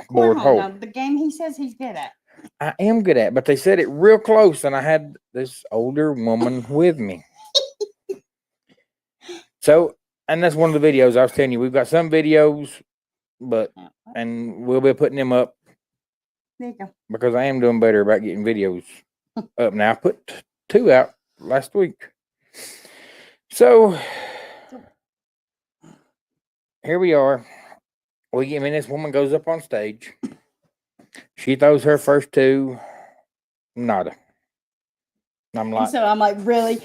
board hole. Now, the game he says he's good at. I am good at, but they said it real close, and I had this older woman with me. So, and that's one of the videos I was telling you. We've got some videos, and we'll be putting them up. There you go. because I am doing better about getting videos up now. I put 2 out last week. So here we are. This woman goes up on stage. She throws her first 2. Nada. I'm And like, so I'm like, really,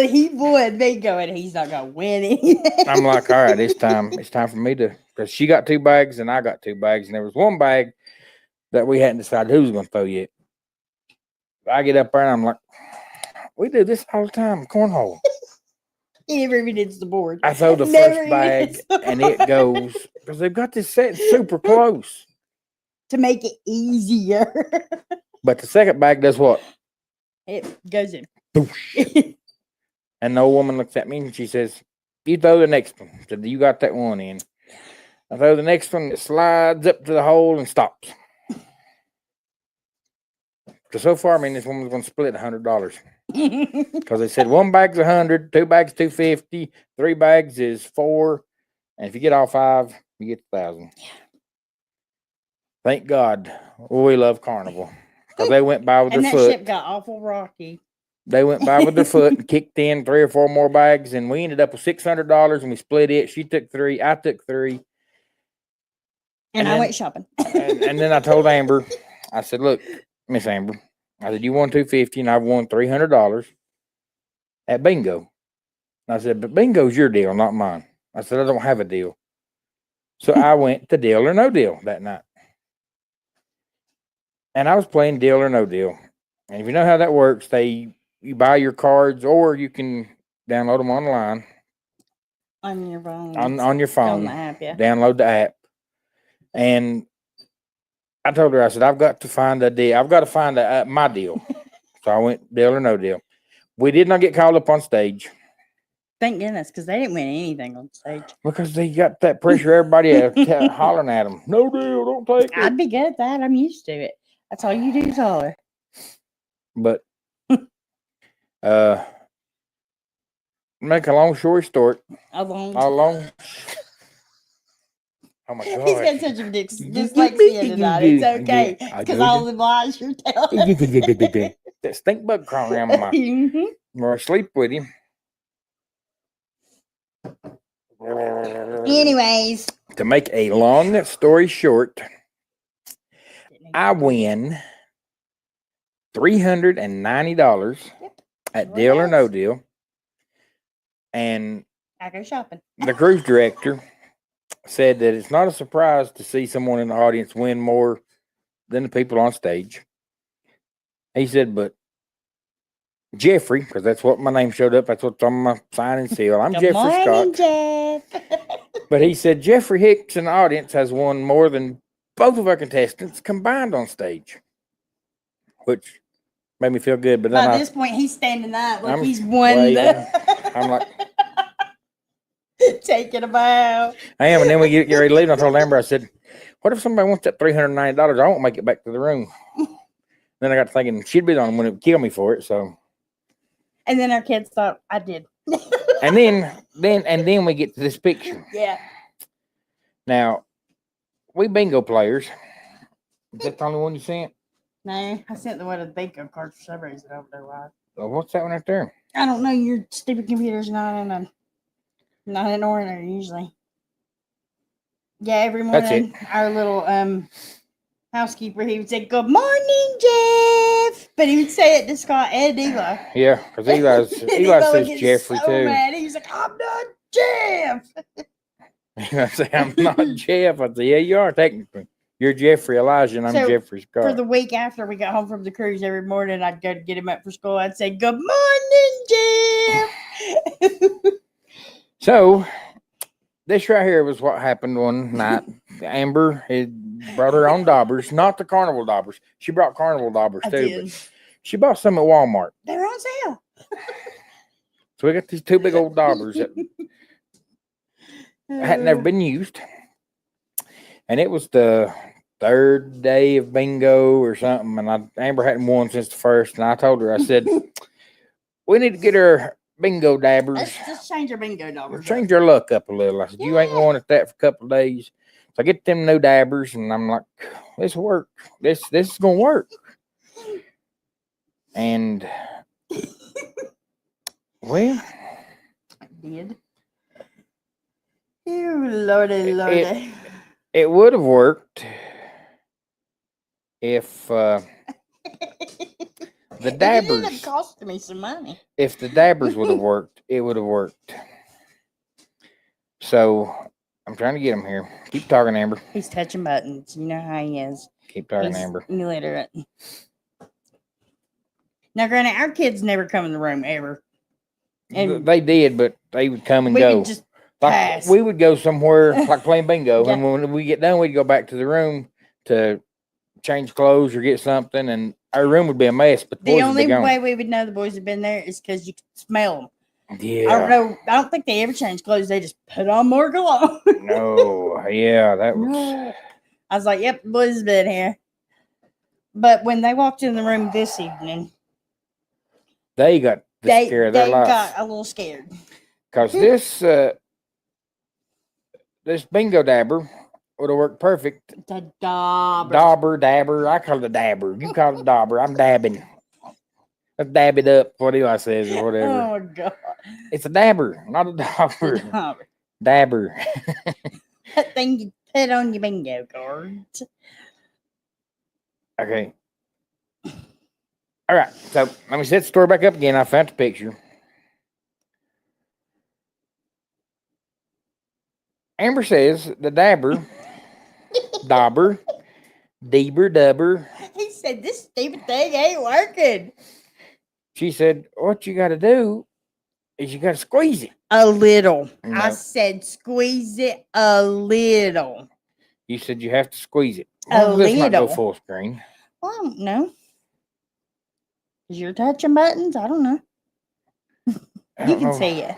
he won bingo, and he's not gonna win anything. I'm like, all right, it's time for me to, because she got 2 bags and I got 2 bags, and there was 1 bag that we hadn't decided who was going to throw yet. I get up there and I'm like, we do this all the time, cornhole. He never even hits the board. I throw the Never first even bag hits the and it board. goes, because they've got this set super close. To make it easier. But the second bag does what? It goes in. And the old woman looks at me and she says, you throw the next one. I said, you got that one in. I throw the next one, it slides up to the hole and stops. So far, this woman's going to split $100. Because they said 1 bag's 100, 2 bags 250, 3 bags is 4, and if you get all 5, you get 1,000. Yeah. Thank God, we love Carnival, because they went by with their foot. And that ship got awful rocky. They went by with their foot and kicked in 3 or 4 more bags, and we ended up with $600, and we split it. She took 3, I took 3, and I went shopping. and then I told Amber, I said, "Look, Miss Amber," I said, "you won $250, and I've won $300 at bingo." I said, "But bingo's your deal, not mine." I said, "I don't have a deal." So I went to Deal or No Deal that night. And I was playing Deal or No Deal. And if you know how that works, you buy your cards, or you can download them online. On your phone. On your phone. On the app, yeah. Download the app. And I told her, I said, I've got to find a deal. I've got to find my deal. So I went Deal or No Deal. We did not get called up on stage. Thank goodness, because they didn't win anything on stage. Because they got that pressure, everybody hollering at them. No deal, don't take it. I'd be good at that. I'm used to it. That's all you do is holler. But make a long story short. Oh my God. He's got such a dyslexia tonight. It's okay. Because all the lies you're telling. That stink bug crawling around my or sleep with him. Anyways. To make a long story short, I win $390 at Deal or No Deal. And I go shopping. The cruise director said that it's not a surprise to see someone in the audience win more than the people on stage. He said, but Jeffrey, because that's what my name showed up. That's what's on my sign and seal. I'm Jeffrey Scott. Jeff. But he said Jeffrey Hicks in the audience has won more than both of our contestants combined on stage, which made me feel good. But then by this point, he's standing up like he's won. I'm like, taking a bow. I am. And then we get ready to leave. And I told Amber, I said, what if somebody wants that $390? I won't make it back to the room. Then I got to thinking she'd be the one who would kill me for it. So. And then our kids thought I did. And then we get to this picture. Yeah. Now, we bingo players. Is that the only one you sent? No, I sent the one with the bingo card for some reason over there. Why? Well, what's that one right there? I don't know. Your stupid computer's not in order usually. Yeah, every morning our little housekeeper, he would say, "Good morning, Jeff," but he would say it to Scott and Eli. Yeah, because Eli says Jeffrey so too. Mad. He's like, "I'm not Jeff." I say, "I'm not Jeff." I say, "Yeah, you are technically. You're Jeffrey Elijah, and I'm Jeffrey Scott." For the week after we got home from the cruise, every morning I'd go to get him up for school. I'd say, "Good morning, Jeff." So, this right here was what happened one night. Amber had brought her own daubers, not the Carnival daubers. She brought Carnival daubers too, but she bought some at Walmart. They were on sale. So we got these 2 big old daubers that had never been used. And it was the 3rd day of bingo or something. And Amber hadn't won since the 1st. And I told her, I said, we need to get her bingo dabbers. Let's just change our bingo dabbers. Change your luck up a little. I said, you ain't won at that for a couple of days. So I get them new dabbers, and I'm like, this will work. This is gonna work. And well, I did. You lordy. it would have worked if the It dabbers. ended up costing me some money. If the dabbers would have worked, it would have worked. So I'm trying to get him here. Keep talking, Amber. He's touching buttons. You know how he is. Keep talking, He's Amber. illiterate. Now, granted, our kids never come in the room ever. And They did, but they would come and we go. would just Like pass. we would go somewhere like playing bingo, Yeah. and when we get done, we'd go back to the room to change clothes or get something, and our room would be a mess. But the The boys would only be gone. way we would know the boys had been there is because you could smell them. Yeah. I don't know. I don't think they ever changed clothes. They just put on more cologne. No. Yeah, that was. No. I was like, yep, the boys have been here. But when they walked in the room this evening, They got the scare of their they life. got a little scared. Because this bingo dabber would have worked perfect. The dauber. Dabber. I call it a dabber. You call it a dabber. I'm dabbing. Let's dab it up. What Eli says or whatever. Oh, God. It's a dabber, not a dabber. Dauber. Dabber. That thing you put on your bingo cards. Okay. All right. So let me set the story back up again. I found the picture. Amber says the dabber, dauber, dubber. He said, this stupid thing ain't working. She said, what you got to do is you got to squeeze it. A little. No. I said, squeeze it a little. You said you have to squeeze it. A Well, let's not go little. full screen. Well, I don't know. Is you're touching buttons? I don't know. I You don't can know. see it.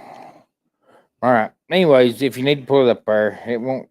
All right. Anyways, if you need to pull it up there, it won't.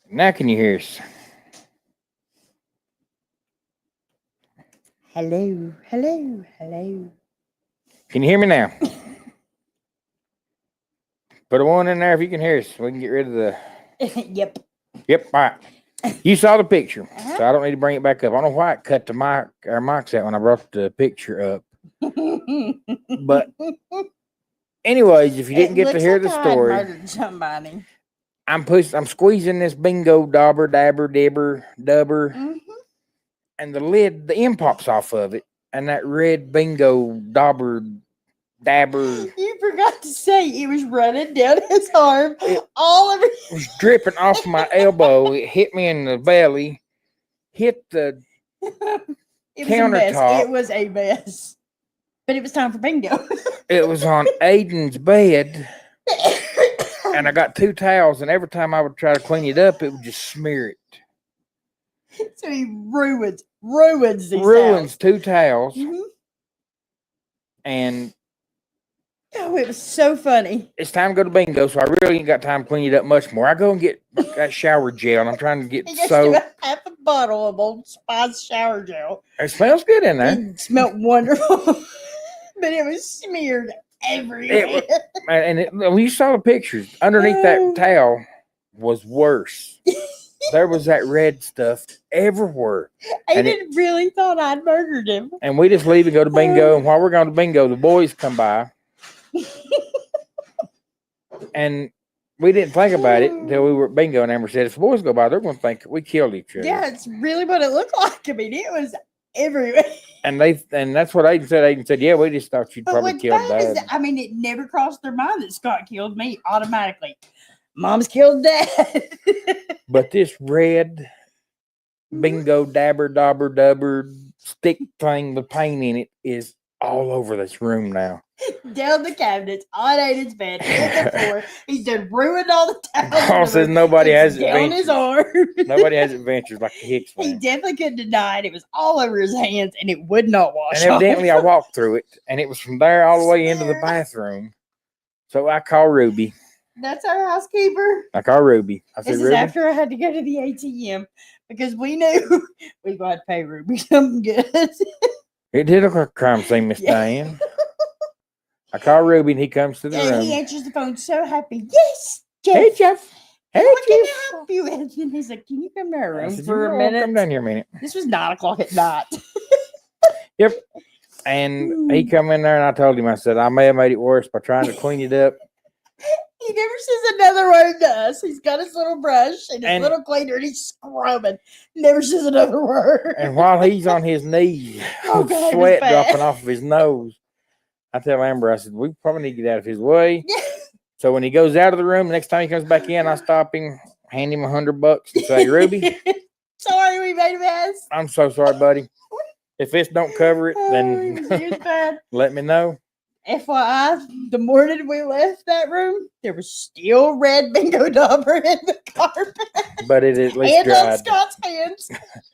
Now can you hear us? Hello, hello, hello. Can you hear me now? Put a one in there if you can hear us. We can get rid of the. Yep. Yep. All right. You saw the picture, so I don't need to bring it back up. I don't know why it cut the mic or mics out when I brought the picture up. But anyways, if you didn't get to hear the story, Murdered somebody. I'm squeezing this bingo dabber, dibber, dubber, Mhm. and the end pops off of it, and that red bingo dabber. You forgot to say it was running down his arm. All of it was dripping off my elbow. It hit me in the belly, hit the It was a mess. countertop. It was a mess. But it was time for bingo. It was on Aiden's bed, and I got 2 towels, and every time I would try to clean it up, it would just smear it. So he ruins these Ruins towels. 2 towels, Mhm. and Oh, it was so funny. it's time to go to bingo, so I really ain't got time to clean it up much more. I go and get that shower gel, and I'm trying to get He just soap. threw half a bottle of Old Spice shower gel. It smells good in there. It smelled wonderful, but it was smeared everywhere. When you saw the pictures, underneath that towel was worse. There was that red stuff everywhere. Aiden really thought I'd murdered him. And we just leave and go to bingo. And while we're going to bingo, the boys come by. And we didn't think about it until we were at bingo. And Amber said, if the boys go by, they're going to think we killed each other. Yeah, it's really what it looked like. I mean, it was everywhere. And that's what Aiden said. Aiden said, yeah, we just thought you'd But probably what's killed bad is, Dad. I mean, it never crossed their mind that Scott killed me automatically. Mom's killed Dad. But this red bingo dabber stick thing with paint in it is all over this room now. Down the cabinets, on Aiden's bed, in the floor. He's done ruined all the towels. Paul says nobody has down his adventures. arm. Nobody has adventures like the Hicks He family. definitely couldn't deny it. It was all over his hands, and it would not wash And evidently, off. I walked through it, and it was from there all the way into the bathroom. So I call Ruby. That's our housekeeper. I call Ruby. I said, This is Ruby, after I had to go to the ATM because we knew we got to pay Ruby something good. it did look like a crime scene, Miss Yeah. Diane. I call Ruby, and he comes to the And room. he answers the phone so happy. Yes, Jeff. Hey, Jeff. Hey, What can I Jeff. help you with? And he's like, can you come to our I room said, for "You a know, Come minute? down here a minute. This was 9 o'clock at night. Yep. And he come in there, and I told him, I said, I may have made it worse by trying to clean it up. He never says another word to us. He's got his little brush and his And- little cleaner, and he's scrubbing. Never says another word. And while he's on his knees, Oh, with God, it was sweat bad. dropping off of his nose, I tell Amber, I said, we probably need to get out of his way. So when he goes out of the room, next time he comes back in, I stop him, hand him $100 and say, Ruby, Sorry, we made a mess. I'm so sorry, buddy. If this don't cover it, Oh, then it was bad. let me know. FYI, the morning we left that room, there was still red bingo dauber in the carpet But it at least and on dried. Scott's hands.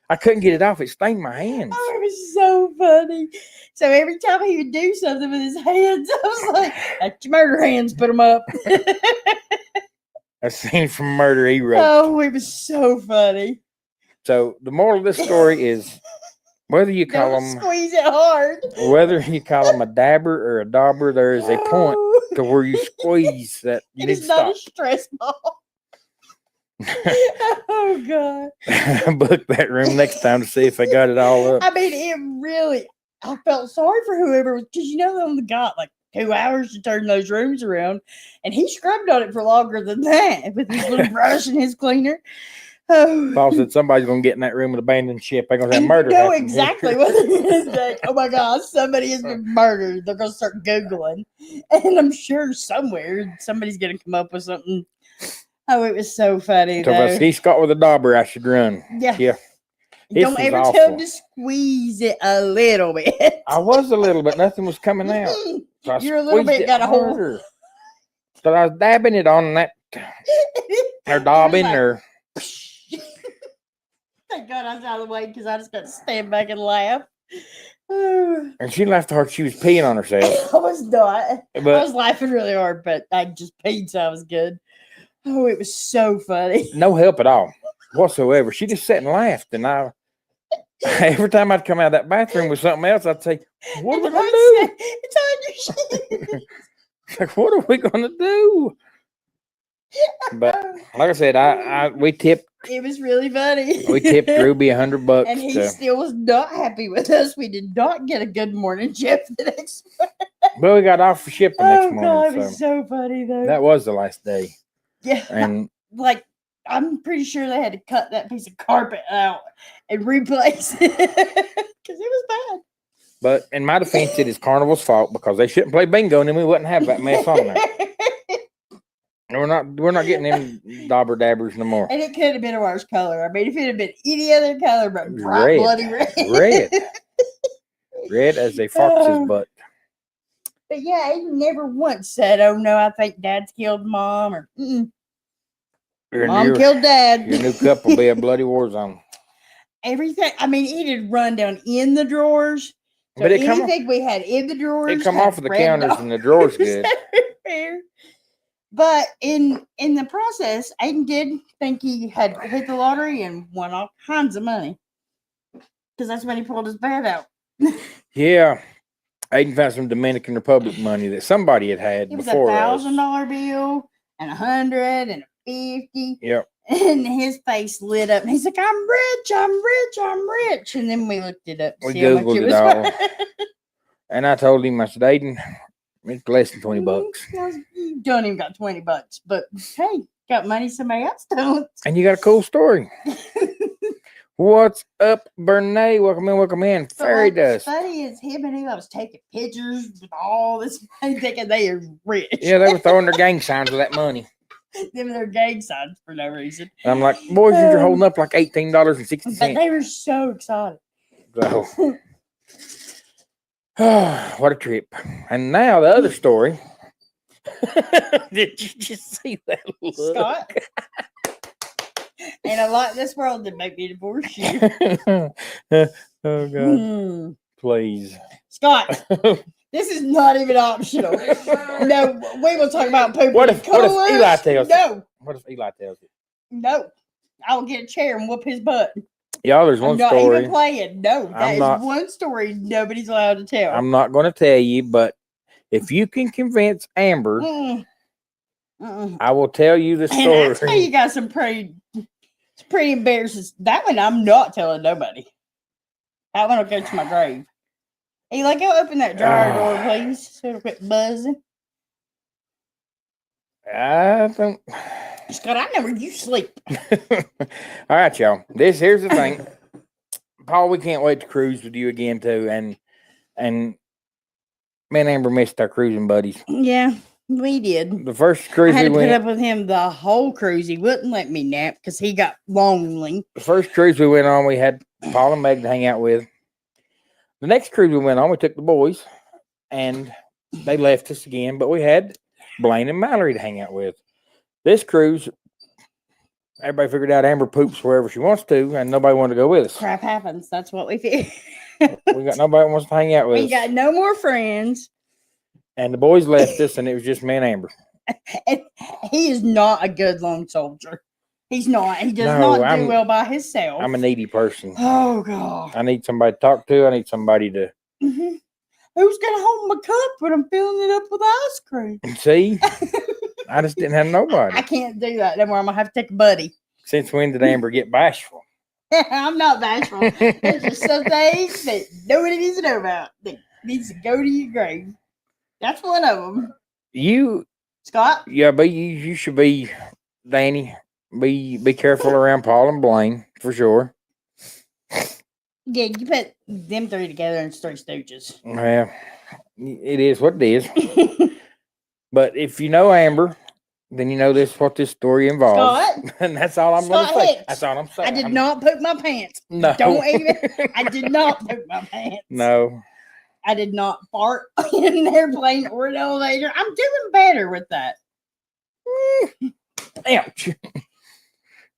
I couldn't get it off. It stained my hands. Oh, it was so funny. So every time he would do something with his hands, I was like, that's your murder hands, put them up. A scene from Murder, he wrote. Oh, it was so funny. So the moral of this story is whether you call Don't them squeeze it hard. a dabber or a dauber, there is a point Oh, to where you squeeze that you it need is to not stop. a stress ball. Oh, God. Book that room next time to see if I got it all up. I mean, it really, I felt sorry for whoever, because you know, they only got like 2 hours to turn those rooms around, and he scrubbed on it for longer than that with his little brush and his cleaner. Oh. Paul said somebody's gonna get in that room and abandon ship. They're gonna have And murder. you know happen exactly here. what it is. Like, oh my God, somebody has been murdered. They're gonna start Googling. And I'm sure somewhere somebody's gonna come up with something. Oh, it was so funny. So if I Though. see Scott with a dauber, I should run. Yeah. Yeah. This Don't was ever tell him awful. to squeeze it a little bit. I was a little, but nothing was coming out. So I You're a little squeezed bit it got a hole. harder. So I was dabbing it on that, or daubing, like- or Thank God I was out of the way because I just got to stand back and laugh. Oh, and she laughed hard. She was peeing on herself. I was not. I But was laughing really hard, but I just peed, so I was good. Oh, it was so funny. no help at all whatsoever. She just sat and laughed, and I every time I'd come out of that bathroom with something else, I'd say, "What are we And gonna I do? said, it's on your sheet. Like, what are we gonna do?" But like I said, we tipped It was really funny. Ruby $100. And he still was not happy with us. We did not get a good morning, Jeff, the next morning. But we got off for shipping Oh, next God, morning. it was so funny, though. That was the last day. Yeah. And Like, I'm pretty sure they had to cut that piece of carpet out and replace it because it was bad. but in my defense, it is Carnival's fault because they shouldn't play bingo, and then we wouldn't have that mess on there. We're not getting them dauber dabbers no more. And it could have been a worse color. I mean, if it had been any other color but It was bright red. bloody red. Red. Red as a fox's butt. But yeah, he never once said, "Oh no, I think Dad's killed Mom," or "Mom killed Dad." Your new cup will be a bloody war zone. Everything. I mean, it had run down in the drawers. So But anything we had in the drawers, it come had off of the red counters and the drawers good. everywhere. But in the process, Aiden did think he had hit the lottery and won all kinds of money. Because that's when he pulled his bed out. Yeah. Aiden found some Dominican Republic money that somebody had It was before us. $1,000 bill and 100 and a 50. Yep. And his face lit up. And he's like, "I'm rich, I'm rich, I'm rich." And then we looked it up to We see how much Googled it it was all. worth. And I told him, I said, Aiden, it's less than $20. You don't even got $20. But hey, got money somebody else don't. And you got a cool story. What's up, Bernay? Welcome in. Fairy dust. Funny is him and he loves taking pictures with all this money, thinking they are rich. Yeah, they were throwing their gang signs with that money. Them their gang signs for no reason. And I'm like, boys, you're holding up like But $18.60. they were so excited. So, what a trip. And now the other story. Did you just see that look? Scott. And a lot in this world that make me divorce you. Oh, God. Hmm. Please. Scott, this is not even optional. No, we will talk about pooping. What if Eli tells No. What if Eli tells it? No. I will get a chair and whoop his butt. Y'all, there's I'm one not story. even playing. No, that is not- one story nobody's allowed to tell. I'm not going to tell you, but if you can convince Amber, I will tell you the And I tell story. you got some pretty embarrassing. That one I'm not telling nobody. That one will go to my grave. Hey, like, go open that dryer door, please, so it'll quit buzzing. I don't. Scott, I know where you sleep. All right, y'all. Here's the thing, Paul. We can't wait to cruise with you again too, and me and Amber missed our cruising buddies. Yeah, we did. The first I cruise had we to put went. up with him the whole cruise. He wouldn't let me nap because he got lonely. The first cruise we went on, we had Paul and Meg to hang out with. The next cruise we went on, we took the boys, and they left us again. But we had Blaine and Mallory to hang out with. This cruise, everybody figured out Amber poops wherever she wants to, and nobody wanted to go with us. Crap happens. That's what we feel. We got nobody that wants to hang out with We us. got no more friends. And the boys left us, and it was just me and Amber. And he is not a good lone soldier. He's not. He does No, not do well by himself. I'm a needy person. Oh God. I need somebody to talk to. I need somebody to Mhm. Who's gonna hold my cup when I'm filling it up with ice cream? see. I just didn't have nobody. I can't do that anymore. I'm gonna have to take a buddy. Since when did Amber get bashful? I'm not bashful. There's just some things that nobody needs to know about that needs to go to your grave. That's one of them. You, Scott? yeah, but you should be, Danny. Be careful around Paul and Blaine for sure. Yeah, you put them three together and it's Three Stooges. Yeah, it is what it is. But if you know Amber, then you know what this story involves. Scott? And that's all I'm going to Scott say. Hicks. That's all I'm saying. I did not poop my pants. No. Don't even. I did not poop my pants. No. I did not fart in an airplane or an elevator. I'm doing better with that. Ouch.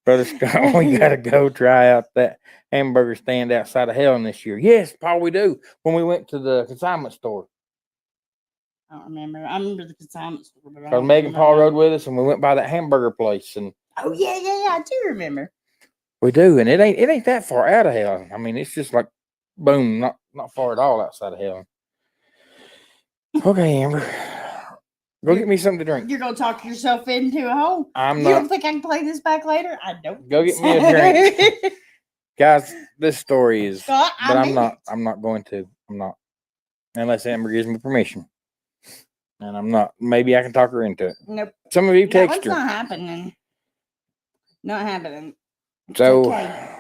Brother Scott, we got to go try out that hamburger stand outside of Helen this year. Yes, Paul, we do. When we went to the consignment store. I don't remember. I remember the consignment store. But I Because don't Meg and Paul remember. rode with us, and we went by that hamburger place. And Oh, yeah. I do remember. we do. And it ain't that far out of Helen. I mean, it's just like, boom, not far at all outside of Helen. Okay, Amber. Go get me something to drink. You're going to talk yourself into a hole? I'm You not. don't think I can play this back later? I don't. Go think get me a so. Guys, this story is, Scott, but I I'm mean not. it. I'm not going to. I'm not. Unless Amber gives me permission. And I'm not. Maybe I can talk her into it. Nope. Some of you That text one's her. not happening. Not happening. So, okay.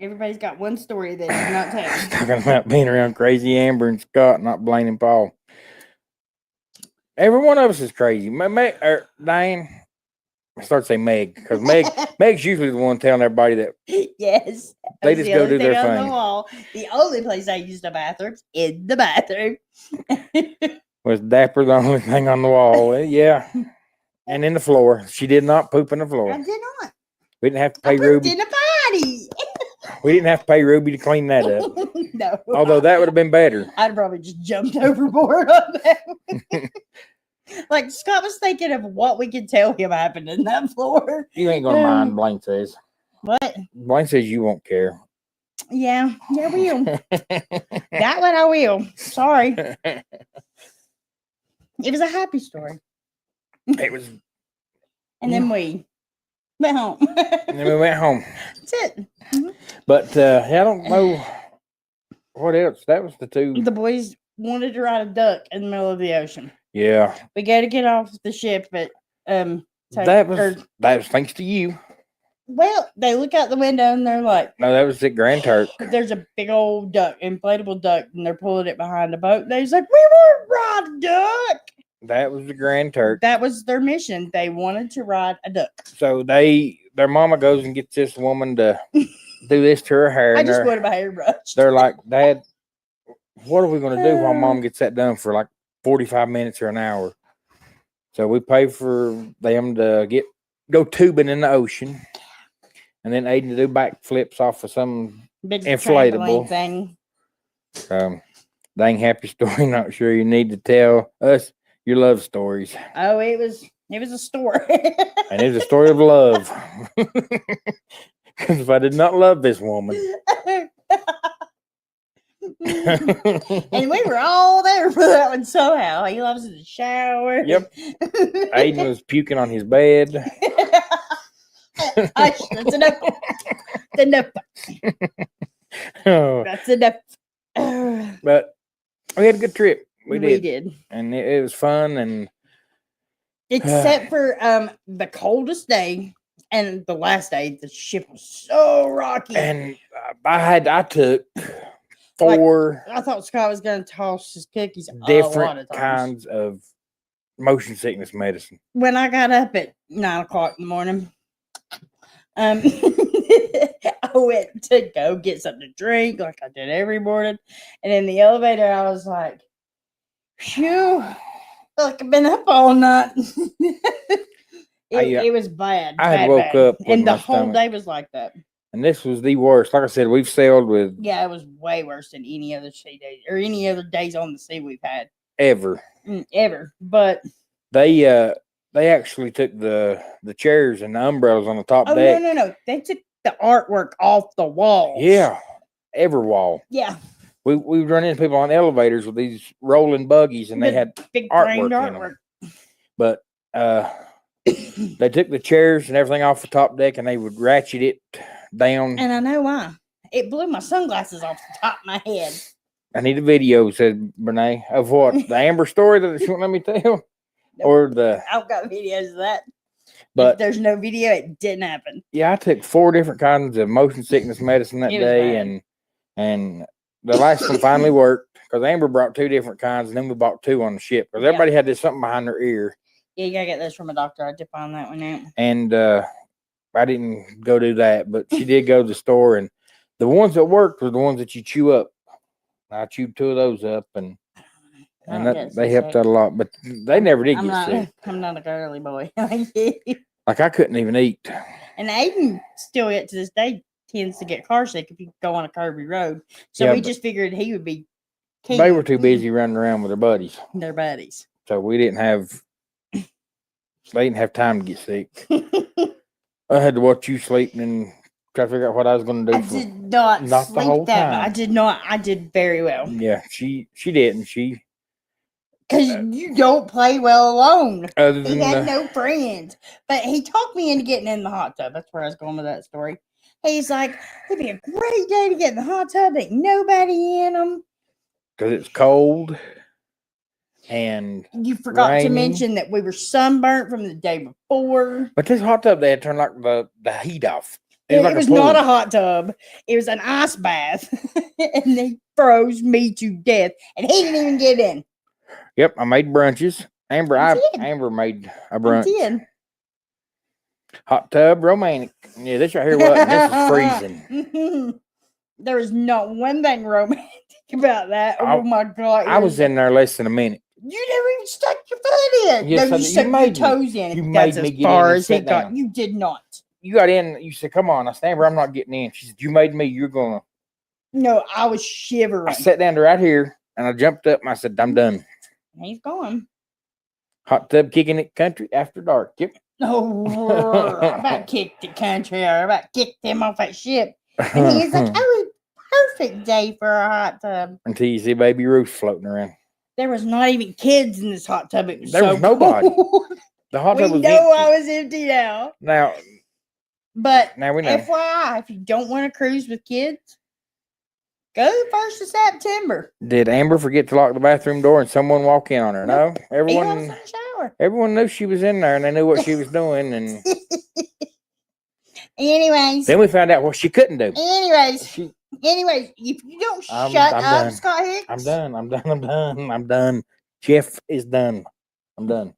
Everybody's got one story that is not telling. talking about being around crazy Amber and Scott, not blaming Paul. Every one of us is crazy. Diane, I start to say Meg because Meg's usually the one telling everybody that Yes. they That's just the go only do their on the thing. wall. The only place I use the bathrooms in the bathroom. Was Dapper the only thing on the wall? Yeah. And in the floor. She did not poop in the floor. I did not. We didn't have to I pay pooped Ruby. in the potty. We didn't have to pay Ruby to clean that up. No. Although that would have been better. I'd probably just jumped overboard on that one. Like Scott was thinking of what we could tell him happened in that floor. You ain't gonna mind, Blaine says. What? Blaine says you won't care. Yeah, I will. That one I will. Sorry. It was a happy story. It was. And then we went home. And then we went home. That's it. But I don't know what else. That was the two. The boys wanted to ride a duck in the middle of the ocean. Yeah. We got to get off the ship at That was thanks to you. well, they look out the window and they're like, No, that was at Grand Turk. there's a big old duck, inflatable duck, and they're pulling it behind the boat. And he's like, we want to ride a duck. That was the Grand Turk. That was their mission. They wanted to ride a duck. So their mama goes and gets this woman to do this to her hair. I And just wanted my hair brushed. they're like, Dad, what are we going to do while Mom gets that done for like 45 minutes or an hour? So we pay for them to go tubing in the ocean. And then Aiden to do backflips off of some big inflatable trampoline thing. Dang happy story. Not sure you need to tell us your love stories. Oh, it was a story. And it's a story of love. Because if I did not love this woman. And we were all there for that one somehow. He loves in the shower. Yep. Aiden was puking on his bed. Hush, that's enough. That's enough. Oh, That's enough. but we had a good trip. We did. did. And it was fun. And Except for the coldest day and the last day, the ship was so rocky. and I took 4 I thought Scott was going to toss his cookies a lot different of times. kinds of motion sickness medicine. When I got up at 9:00 in the morning, I went to go get something to drink like I did every morning. And in the elevator, I was like, phew, I feel like I've been up all night. It was bad. I had bad, woke bad. up with and the my whole stomach. day was like that. And this was the worst. Like I said, we've sailed with Yeah, it was way worse than any other sea days or any other days on the sea we've had ever. ever. But They actually took the chairs and the umbrellas on the top deck. no, they took the artwork off the wall. Yeah, every wall. Yeah, We run into people on elevators with these rolling buggies, and they had big artwork framed in artwork. them. But they took the chairs and everything off the top deck, and they would ratchet it down. And I know why. It blew my sunglasses off the top of my head. I need a video, said Brene, of what? The Amber story that she won't let me tell? Nope. Or the... I've got videos of that. But if there's no video, it didn't happen. yeah, I took 4 different kinds of motion sickness medicine that It was day, bad. and the last one finally worked because Amber brought 2 different kinds, and then we bought 2 on the ship because everybody had this something behind their ear. Yeah, you gotta get this from a doctor. I did find that one out. And I didn't go do that, but she did go to the store, and the ones that worked were the ones that you chew up. I chewed 2 of those up, and they helped out a lot. But they never did get sick. I'm not a girly boy. Like I couldn't even eat. And Aiden still yet to this day tends to get car sick if you go on a curvy road. So Yeah, we but just figured he would be. They were too busy running around with their buddies, Their buddies. so we didn't have. They didn't have time to get sick. I had to watch you sleep and try to figure out what I was going to do. I did not the sleep whole that time. night. I did not. I did very well. Yeah, she didn't. She Because you don't play well alone. other He than had no friends. But he talked me into getting in the hot tub. That's where I was going with that story. He's like, it'd be a great day to get in the hot tub. Ain't nobody in them. because it's cold and You forgot to raining. mention that we were sunburnt from the day before. But this hot tub they had turned like the heat off. It was not a hot tub. It was an ice bath. And they froze me to death. And he didn't even get in. Yep, I made brunches. Amber I did. Amber made a I brunch. did. Hot tub romantic. Yeah, this right here was this is freezing. There was not one thing romantic about that. I- Oh my god! I was in there less than a minute. You never even stuck your foot in. Yes, no, I you did. stuck You your made me. toes in. You That's made me as get far in and as he sit got. down. You did not. You got in. You said, "Come on." I said, "Amber, I'm not getting in." She said, "You made me. You're gonna." No, I was I shivering. sat down right here and I jumped up and I said, "I'm done." He's gone. Hot tub kicking it country after dark. Yep. Oh, I about kicked the country. I about kicked him off that ship. And he was like, "Oh, perfect day for a hot tub." Until you see Baby Ruth floating around. There was not even kids in this hot tub. It was There so was nobody. cold. The hot We tub was know empty. I was empty now. Now But we know. FYI, if you don't want to cruise with kids, go 1st of September. Did Amber forget to lock the bathroom door and someone walk in on her? Nope. No. He was in the shower. Everyone knew she was in there and they knew what she was doing. And Anyways. then we found out what she couldn't do. Anyways, if you don't I'm shut up, done. Scott Hicks. I'm done. Jeff is done. I'm done.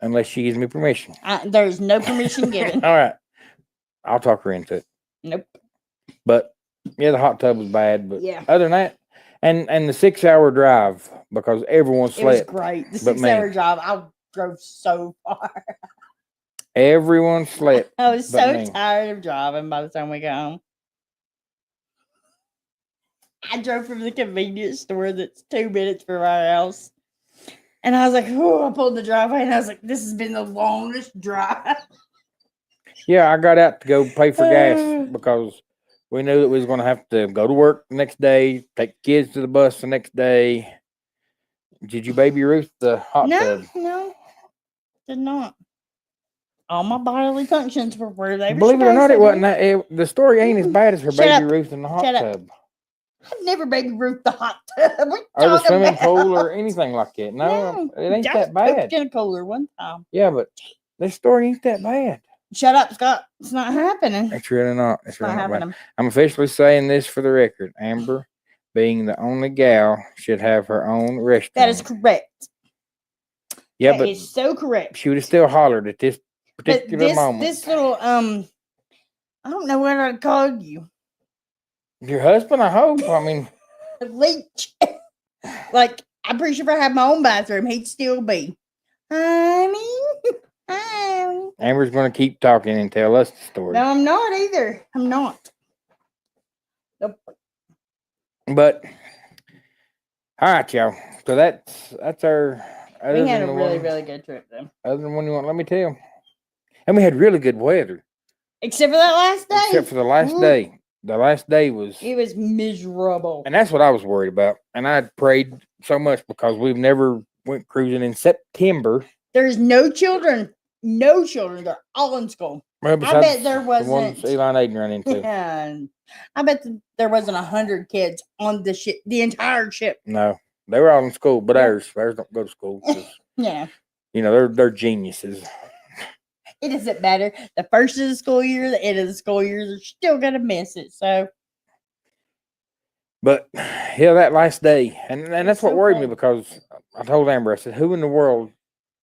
Unless she gives me permission. There's no permission given. All right. I'll talk her into it. Nope. But yeah, the hot tub was bad. But Yeah. other than that, and the 6-hour drive because everyone It was slept. great. The but 6-hour me. drive, I drove so far. Everyone slept. I was but so me. tired of driving by the time we got home. I drove from the convenience store that's 2 minutes from our house. And I was like, oh, I pulled the driveway and I was like, this has been the longest drive. Yeah, I got out to go pay for gas because we knew that we was going to have to go to work the next day, take kids to the bus the next day. Did you Baby Ruth the hot tub? No, did not. All my bodily functions were where they were. Believe it or not, it wasn't supposed that. The story ain't as bad as her Shut Baby up. Ruth in the hot Shut up. tub. I've never Baby Ruth the hot tub. What Or the talking swimming about? pool or anything like that. No, it ain't I was that bad. pooped in a cooler one time. Yeah, but this story ain't that bad. Shut up, Scott. It's not happening. It's really not. It's really not not bad. happening. I'm officially saying this for the record. Amber, being the only gal, should have her own restaurant. That is correct. Yeah, That but is so correct. she would have still hollered at this But particular moment. this little I don't know what I'd call you. Your husband, I hope. I mean, Leech. Like, I'm pretty sure if I had my own bathroom, he'd still be. Honey. Honey. Amber's going to keep talking and tell us the story. No, I'm not either. I'm not. Nope. But all right, y'all. So that's our. We had a really, really good trip though. Other than one you want, let me tell. And we had really good weather, Except for that last day. except for the last day. The last day was. It was miserable. And that's what I was worried about. And I prayed so much because we've never went cruising in September. There's no children. No children. They're all in school. Well, I bet there the ones wasn't. Eli and Aiden ran into. And I bet there wasn't 100 kids on the ship, the entire ship. No, they were all in school, but Yeah. ours don't go to school. 'Cause, Yeah. you know, they're geniuses. It doesn't matter. The first of the school year, the end of the school year, they're still gonna miss it. So, But yeah, that last day, and that's what so worried me cold. because I told Amber, I said, "Who in the world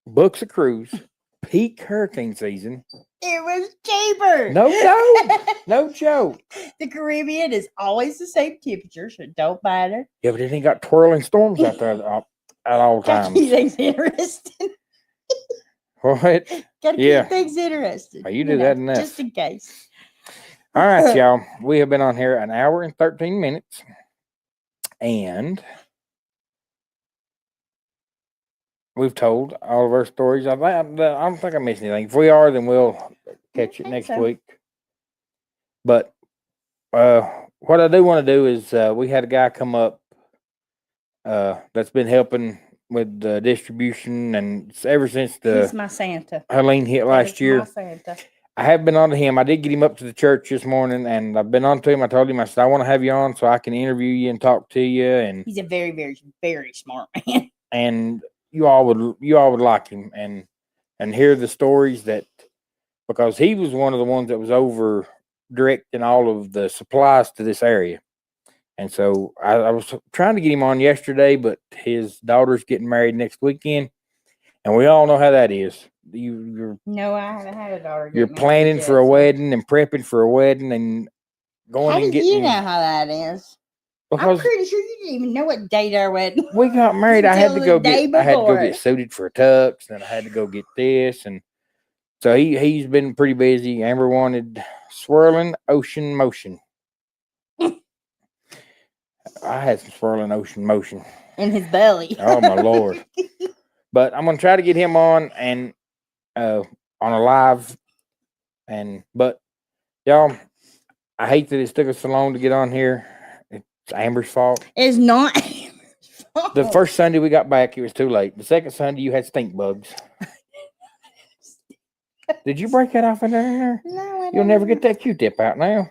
books a cruise peak hurricane season? it was cheaper. No joke, no joke. The Caribbean is always the same temperature, so it don't matter. Yeah, but it ain't got twirling storms out there at all Gotta times. keep things interesting. What? Gotta Yeah. keep things interesting. Oh, you do that enough. Just in case. All right, y'all. We have been on here an hour and 13 minutes. And we've told all of our stories. I don't think I missed anything. If we are, then we'll catch it think next so. week. But what I do want to do is we had a guy come up that's been helping with the distribution, and ever since He's the my Santa. Helene hit That last is year, my Santa. I have been on to him. I did get him up to the church this morning, and I've been on to him. I told him, I said, I want to have you on so I can interview you and talk to you, and He's a very, very, very smart man. and you all would like him and hear the stories that, because he was one of the ones that was over directing all of the supplies to this area. And so I was trying to get him on yesterday, but his daughter's getting married next weekend. And we all know how that is. you're No, I haven't had a daughter. you're get married planning yet, for a so- wedding and prepping for a wedding and going How and do you getting know how that is? I'm because pretty sure you didn't even know what date our wedding. we got married. I had to Until go the day get I had to go before. get suited for a tux, and I had to go get this, and so he's been pretty busy. Amber wanted swirling ocean motion. I had some swirling ocean motion. In his belly. Oh my lord! But I'm gonna try to get him on and on a live, but y'all, I hate that it took us so long to get on here. It's Amber's fault. It's not. The first Sunday we got back, it was too late. The second Sunday, you had stink bugs. Did you break that off in there? No, You'll never get that Q-tip out now.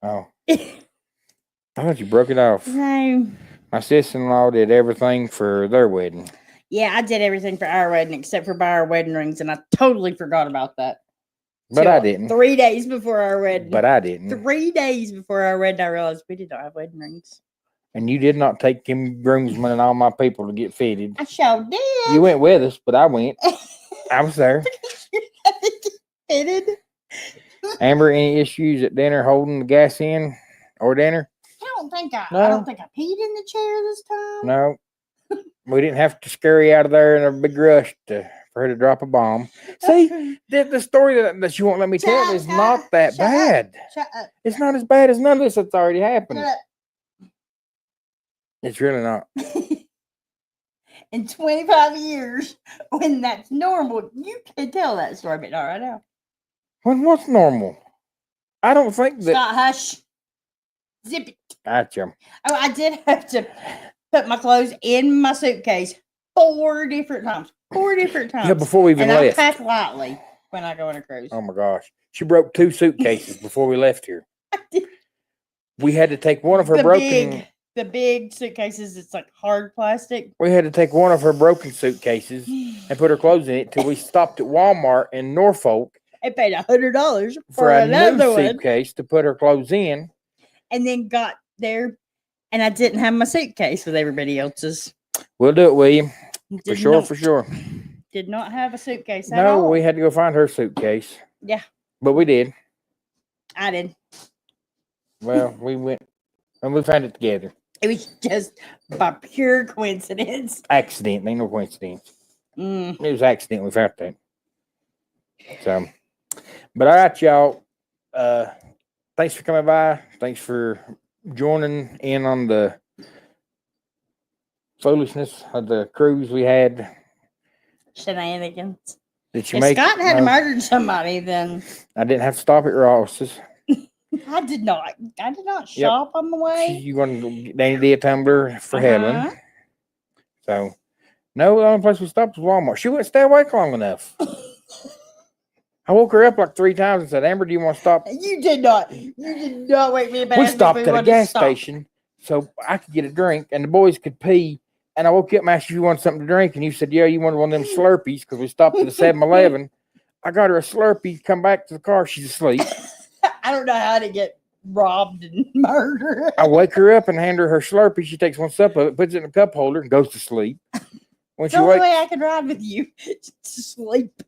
Oh, I thought you broke it off. No. My sister-in-law did everything for their wedding. Yeah, I did everything for our wedding except for buy our wedding rings, and I totally forgot about that. But I didn't. 3 days before our wedding. But I didn't. 3 days before our wedding, I realized we did not have wedding rings. And you did not take them groomsmen and all my people to get fitted. I sure did. You went with us, but I went. I was there. Fitted. Amber, any issues at dinner holding the gas in or dinner? I don't think I No. peed in the chair this time. No. We didn't have to scurry out of there in a big rush for her to drop a bomb. See, the story that you won't let me tell is not that Shut bad. Shut up. It's not as bad as none of this that's already happened. Shut up. It's really not. In 25 years, when that's normal, you can tell that story, but not right now. What's normal? I don't think that. Scott, hush. Zip it. Gotcha. Oh, I did have to put my clothes in my suitcase 4 different times. 4 different times. Yeah, before we even and left. I pack lightly when I go on a cruise. Oh my gosh. She broke 2 suitcases before we left here. We had to take one of her The big suitcases, it's like hard plastic. We had to take one of her broken suitcases and put her clothes in it till we stopped at Walmart in Norfolk I paid $100 for a another new one, suitcase to put her clothes in. and then got there, and I didn't have my suitcase with everybody else's. We'll do it, William. For Did sure, not- for sure. Did not have a suitcase at No, all. we had to go find her suitcase. Yeah. But we did. I did. Well, we went and we found it together. It was just by pure coincidence. Accident. Ain't no coincidence. Mm. It was accident we found that. So, but all right, y'all. Thanks for coming by. Thanks for joining in on the foolishness of the cruise we had. Shenanigans. Did you If make? Scott hadn't murdered somebody, then I didn't have to stop at Ross's. I did not. I did not shop on the way. You going to get Danny D a tumbler for Helen? Uh-huh. So, no, the only place we stopped was Walmart. She wouldn't stay awake long enough. I woke her up like 3 times and said, "Amber, do you want to stop?" You did not. You did not wake me up. We stopped at a gas station so I could get a drink and the boys could pee. And I woke you up and asked you wanted something to drink. And you said, "Yeah, you wanted one of them Slurpees," because we stopped at a 7-Eleven. I got her a Slurpee, come back to the car. She's asleep. I don't know how to get robbed and murdered. I wake her up and hand her Slurpee. She takes one sip of it, puts it in a cup holder, and goes to sleep. When It's she the only way wakes, I could ride with you to sleep.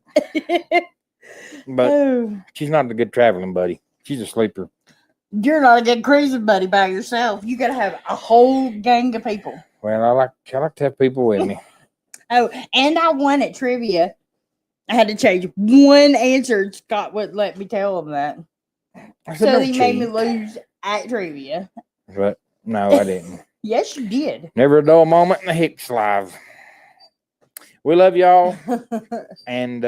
but Oh, she's not a good traveling buddy. She's a sleeper. you're not a good cruising buddy by yourself. You got to have a whole gang of people. Well, I like to have people with me. Oh, and I won at trivia. I had to change one answer. Scott wouldn't let me tell him that. I said, So "Don't he made me cheat." lose at trivia. But no, I didn't. Yes, you did. Never a dull moment in the Hicks live. We love y'all, and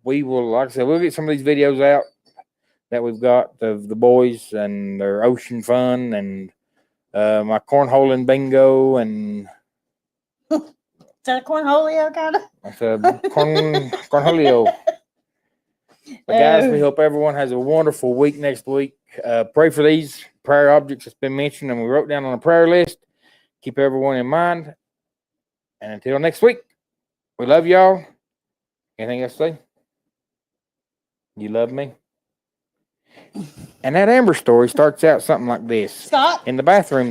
we will, like I said, we'll get some of these videos out that we've got of the boys and their ocean fun and my cornholing bingo and Is that a cornholio kind of? that's a cornholio. But guys, we hope everyone has a wonderful week next week. Pray for these prayer objects that's been mentioned and we wrote down on a prayer list. Keep everyone in mind. And until next week, we love y'all. Anything else to say? You love me? And that Amber story starts out something like this. Scott? In the bathroom,